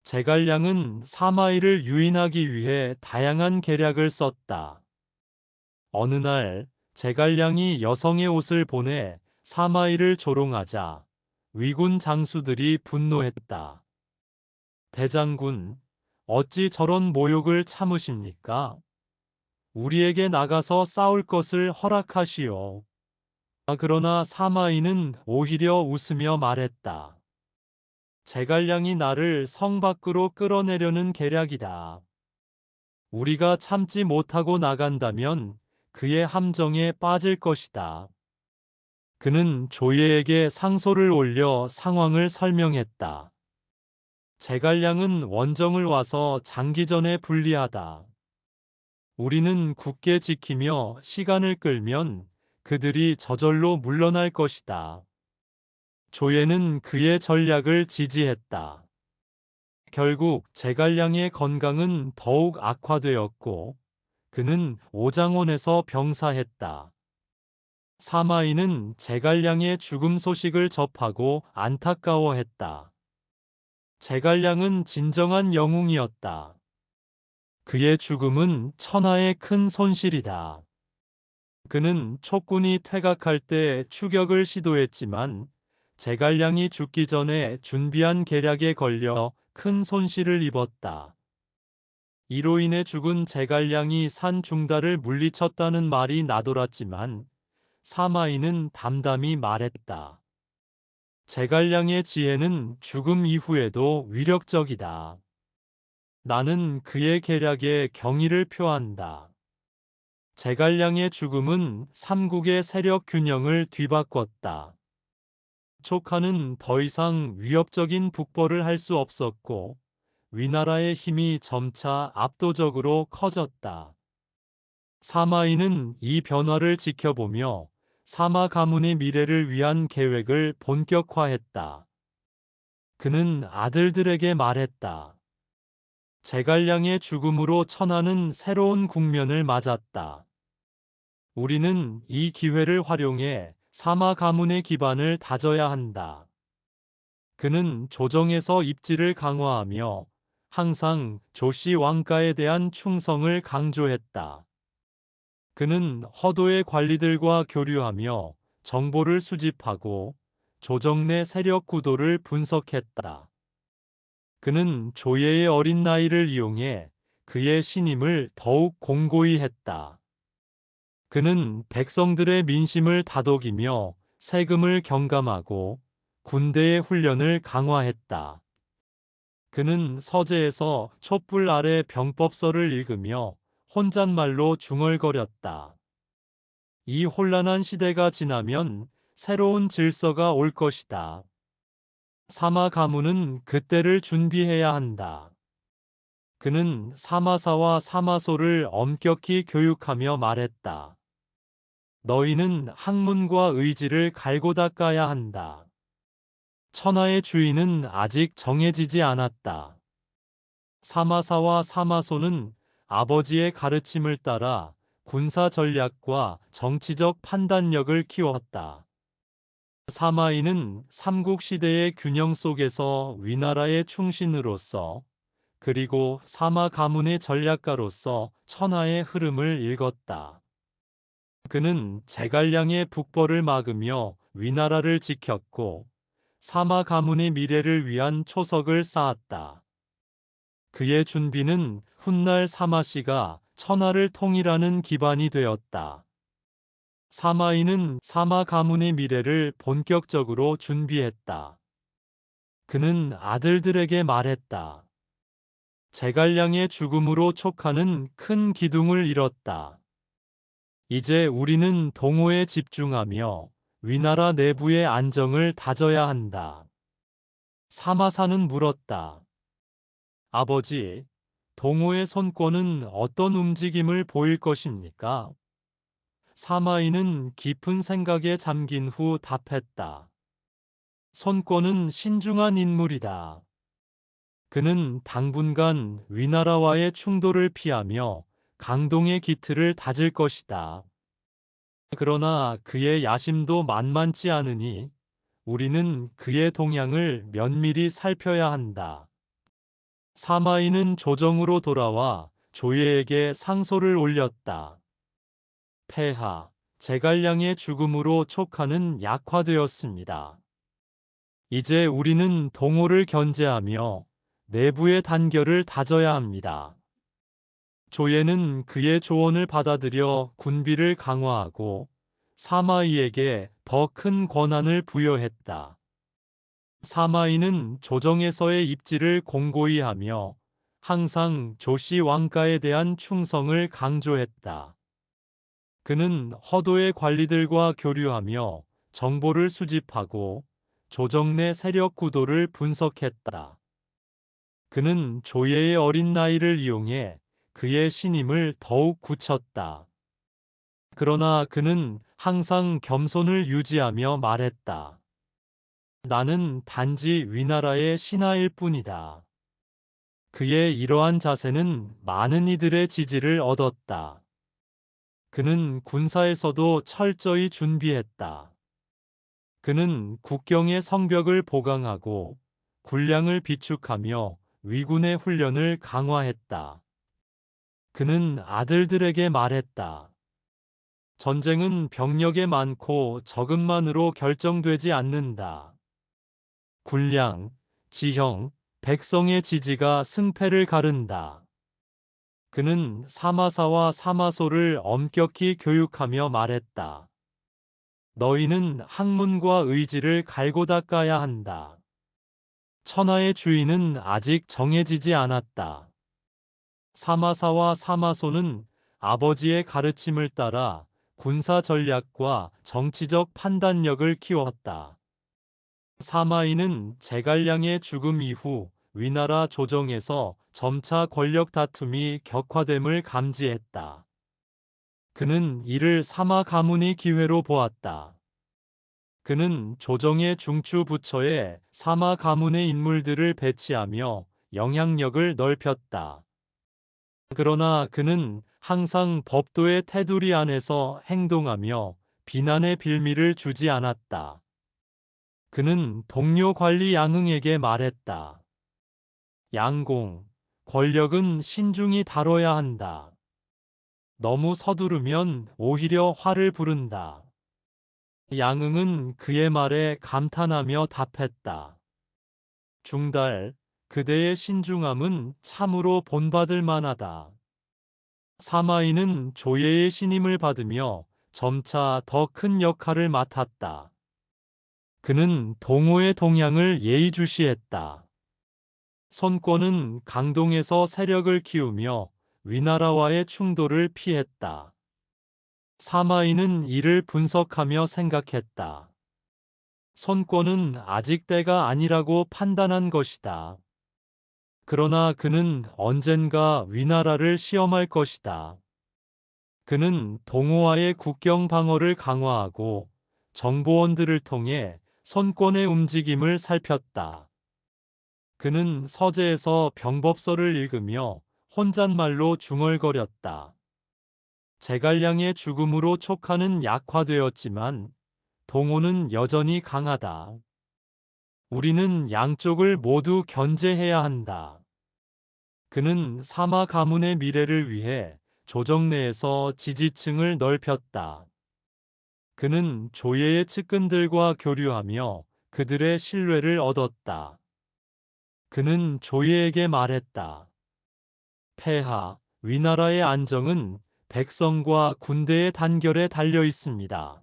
제갈량은 사마이를 유인하기 위해 다양한 계략을 썼다. 어느 날 제갈량이 여성의 옷을 보내 사마이를 조롱하자 위군 장수들이 분노했다. 대장군, 어찌 저런 모욕을 참으십니까? 우리에게 나가서 싸울 것을 허락하시오. 그러나 사마이는 오히려 웃으며 말했다. 제갈량이 나를 성 밖으로 끌어내려는 계략이다. 우리가 참지 못하고 나간다면 그의 함정에 빠질 것이다. 그는 조예에게 상소를 올려 상황을 설명했다. 제갈량은 원정을 와서 장기전에 불리하다. 우리는 굳게 지키며 시간을 끌면 그들이 저절로 물러날 것이다. 조예는 그의 전략을 지지했다. 결국 제갈량의 건강은 더욱 악화되었고 그는 오장원에서 병사했다. 사마이는 제갈량의 죽음 소식을 접하고 안타까워했다. 제갈량은 진정한 영웅이었다. 그의 죽음은 천하의 큰 손실이다. 그는 촉군이 퇴각할 때 추격을 시도했지만 제갈량이 죽기 전에 준비한 계략에 걸려 큰 손실을 입었다. 이로 인해 죽은 제갈량이 산 중달을 물리쳤다는 말이 나돌았지만 사마이는 담담히 말했다. 제갈량의 지혜는 죽음 이후에도 위력적이다. 나는 그의 계략에 경의를 표한다. 제갈량의 죽음은 삼국의 세력 균형을 뒤바꿨다. 촉하는 더 이상 위협적인 북벌을 할 수 없었고 위나라의 힘이 점차 압도적으로 커졌다. 사마이는 이 변화를 지켜보며 사마 가문의 미래를 위한 계획을 본격화했다. 그는 아들들에게 말했다. 제갈량의 죽음으로 천하는 새로운 국면을 맞았다. 우리는 이 기회를 활용해 사마 가문의 기반을 다져야 한다. 그는 조정에서 입지를 강화하며 항상 조씨 왕가에 대한 충성을 강조했다. 그는 허도의 관리들과 교류하며 정보를 수집하고 조정 내 세력 구도를 분석했다. 그는 조예의 어린 나이를 이용해 그의 신임을 더욱 공고히 했다. 그는 백성들의 민심을 다독이며 세금을 경감하고 군대의 훈련을 강화했다. 그는 서재에서 촛불 아래 병법서를 읽으며 혼잣말로 중얼거렸다. 이 혼란한 시대가 지나면 새로운 질서가 올 것이다. 사마 가문은 그때를 준비해야 한다. 그는 사마사와 사마소를 엄격히 교육하며 말했다. 너희는 학문과 의지를 갈고 닦아야 한다. 천하의 주인은 아직 정해지지 않았다. 사마사와 사마소는 아버지의 가르침을 따라 군사 전략과 정치적 판단력을 키웠다. 사마이는 삼국시대의 균형 속에서 위나라의 충신으로서 그리고 사마 가문의 전략가로서 천하의 흐름을 읽었다. 그는 제갈량의 북벌을 막으며 위나라를 지켰고 사마 가문의 미래를 위한 초석을 쌓았다. 그의 준비는 훗날 사마씨가 천하를 통일하는 기반이 되었다. 사마이는 사마 가문의 미래를 본격적으로 준비했다. 그는 아들들에게 말했다. 제갈량의 죽음으로 촉하는 큰 기둥을 잃었다. 이제 우리는 동호에 집중하며 위나라 내부의 안정을 다져야 한다. 사마사는 물었다. 아버지, 동호의 손권은 어떤 움직임을 보일 것입니까? 사마이는 깊은 생각에 잠긴 후 답했다. 손권은 신중한 인물이다. 그는 당분간 위나라와의 충돌을 피하며 강동의 기틀을 다질 것이다. 그러나 그의 야심도 만만치 않으니 우리는 그의 동향을 면밀히 살펴야 한다. 사마이는 조정으로 돌아와 조예에게 상소를 올렸다. 폐하, 제갈량의 죽음으로 촉하는 약화되었습니다. 이제 우리는 동호를 견제하며 내부의 단결을 다져야 합니다. 조예는 그의 조언을 받아들여 군비를 강화하고 사마이에게 더 큰 권한을 부여했다. 사마이는 조정에서의 입지를 공고히 하며 항상 조씨 왕가에 대한 충성을 강조했다. 그는 허도의 관리들과 교류하며 정보를 수집하고 조정 내 세력 구도를 분석했다. 그는 조예의 어린 나이를 이용해 그의 신임을 더욱 굳혔다. 그러나 그는 항상 겸손을 유지하며 말했다. 나는 단지 위나라의 신하일 뿐이다. 그의 이러한 자세는 많은 이들의 지지를 얻었다. 그는 군사에서도 철저히 준비했다. 그는 국경의 성벽을 보강하고 군량을 비축하며 위군의 훈련을 강화했다. 그는 아들들에게 말했다. 전쟁은 병력에 많고 적음만으로 결정되지 않는다. 군량, 지형, 백성의 지지가 승패를 가른다. 그는 사마사와 사마소를 엄격히 교육하며 말했다. 너희는 학문과 의지를 갈고 닦아야 한다. 천하의 주인은 아직 정해지지 않았다. 사마사와 사마소는 아버지의 가르침을 따라 군사 전략과 정치적 판단력을 키웠다. 사마이는 제갈량의 죽음 이후 위나라 조정에서 점차 권력 다툼이 격화됨을 감지했다. 그는 이를 사마 가문의 기회로 보았다. 그는 조정의 중추 부처에 사마 가문의 인물들을 배치하며 영향력을 넓혔다. 그러나 그는 항상 법도의 테두리 안에서 행동하며 비난의 빌미를 주지 않았다. 그는 동료 관리 양흥에게 말했다. 양공, 권력은 신중히 다뤄야 한다. 너무 서두르면 오히려 화를 부른다. 양흥은 그의 말에 감탄하며 답했다. 중달, 그대의 신중함은 참으로 본받을 만하다. 사마이는 조예의 신임을 받으며 점차 더 큰 역할을 맡았다. 그는 동호의 동향을 예의주시했다. 손권은 강동에서 세력을 키우며 위나라와의 충돌을 피했다. 사마이는 이를 분석하며 생각했다. 손권은 아직 때가 아니라고 판단한 것이다. 그러나 그는 언젠가 위나라를 시험할 것이다. 그는 동호와의 국경 방어를 강화하고 정보원들을 통해 손권의 움직임을 살폈다. 그는 서재에서 병법서를 읽으며 혼잣말로 중얼거렸다. 제갈량의 죽음으로 촉하는 약화되었지만 동호는 여전히 강하다. 우리는 양쪽을 모두 견제해야 한다. 그는 사마 가문의 미래를 위해 조정 내에서 지지층을 넓혔다. 그는 조예의 측근들과 교류하며 그들의 신뢰를 얻었다. 그는 조예에게 말했다. 폐하, 위나라의 안정은 백성과 군대의 단결에 달려 있습니다.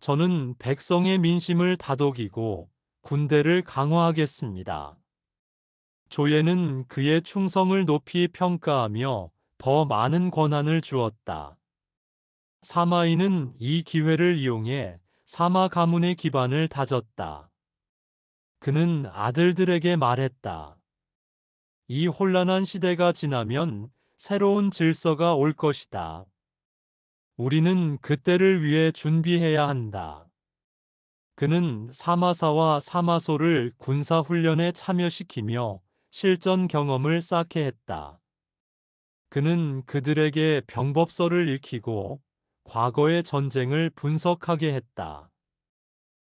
저는 백성의 민심을 다독이고 군대를 강화하겠습니다. 조예는 그의 충성을 높이 평가하며 더 많은 권한을 주었다. 사마이는 이 기회를 이용해 사마 가문의 기반을 다졌다. 그는 아들들에게 말했다. 이 혼란한 시대가 지나면 새로운 질서가 올 것이다. 우리는 그때를 위해 준비해야 한다. 그는 사마사와 사마소를 군사훈련에 참여시키며 실전 경험을 쌓게 했다. 그는 그들에게 병법서를 익히고 과거의 전쟁을 분석하게 했다.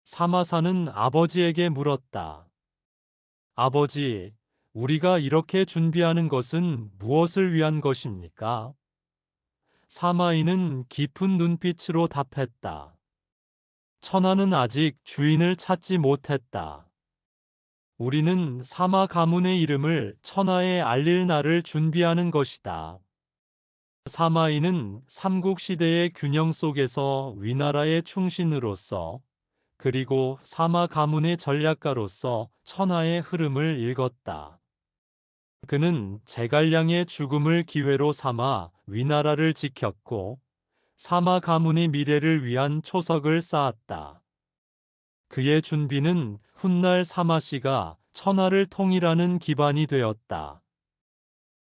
사마사는 아버지에게 물었다. 아버지, 우리가 이렇게 준비하는 것은 무엇을 위한 것입니까? 사마이는 깊은 눈빛으로 답했다. 천하는 아직 주인을 찾지 못했다. 우리는 사마 가문의 이름을 천하에 알릴 날을 준비하는 것이다. 사마이는 삼국시대의 균형 속에서 위나라의 충신으로서 그리고 사마 가문의 전략가로서 천하의 흐름을 읽었다. 그는 제갈량의 죽음을 기회로 삼아 위나라를 지켰고 사마 가문의 미래를 위한 초석을 쌓았다. 그의 준비는 훗날 사마씨가 천하를 통일하는 기반이 되었다.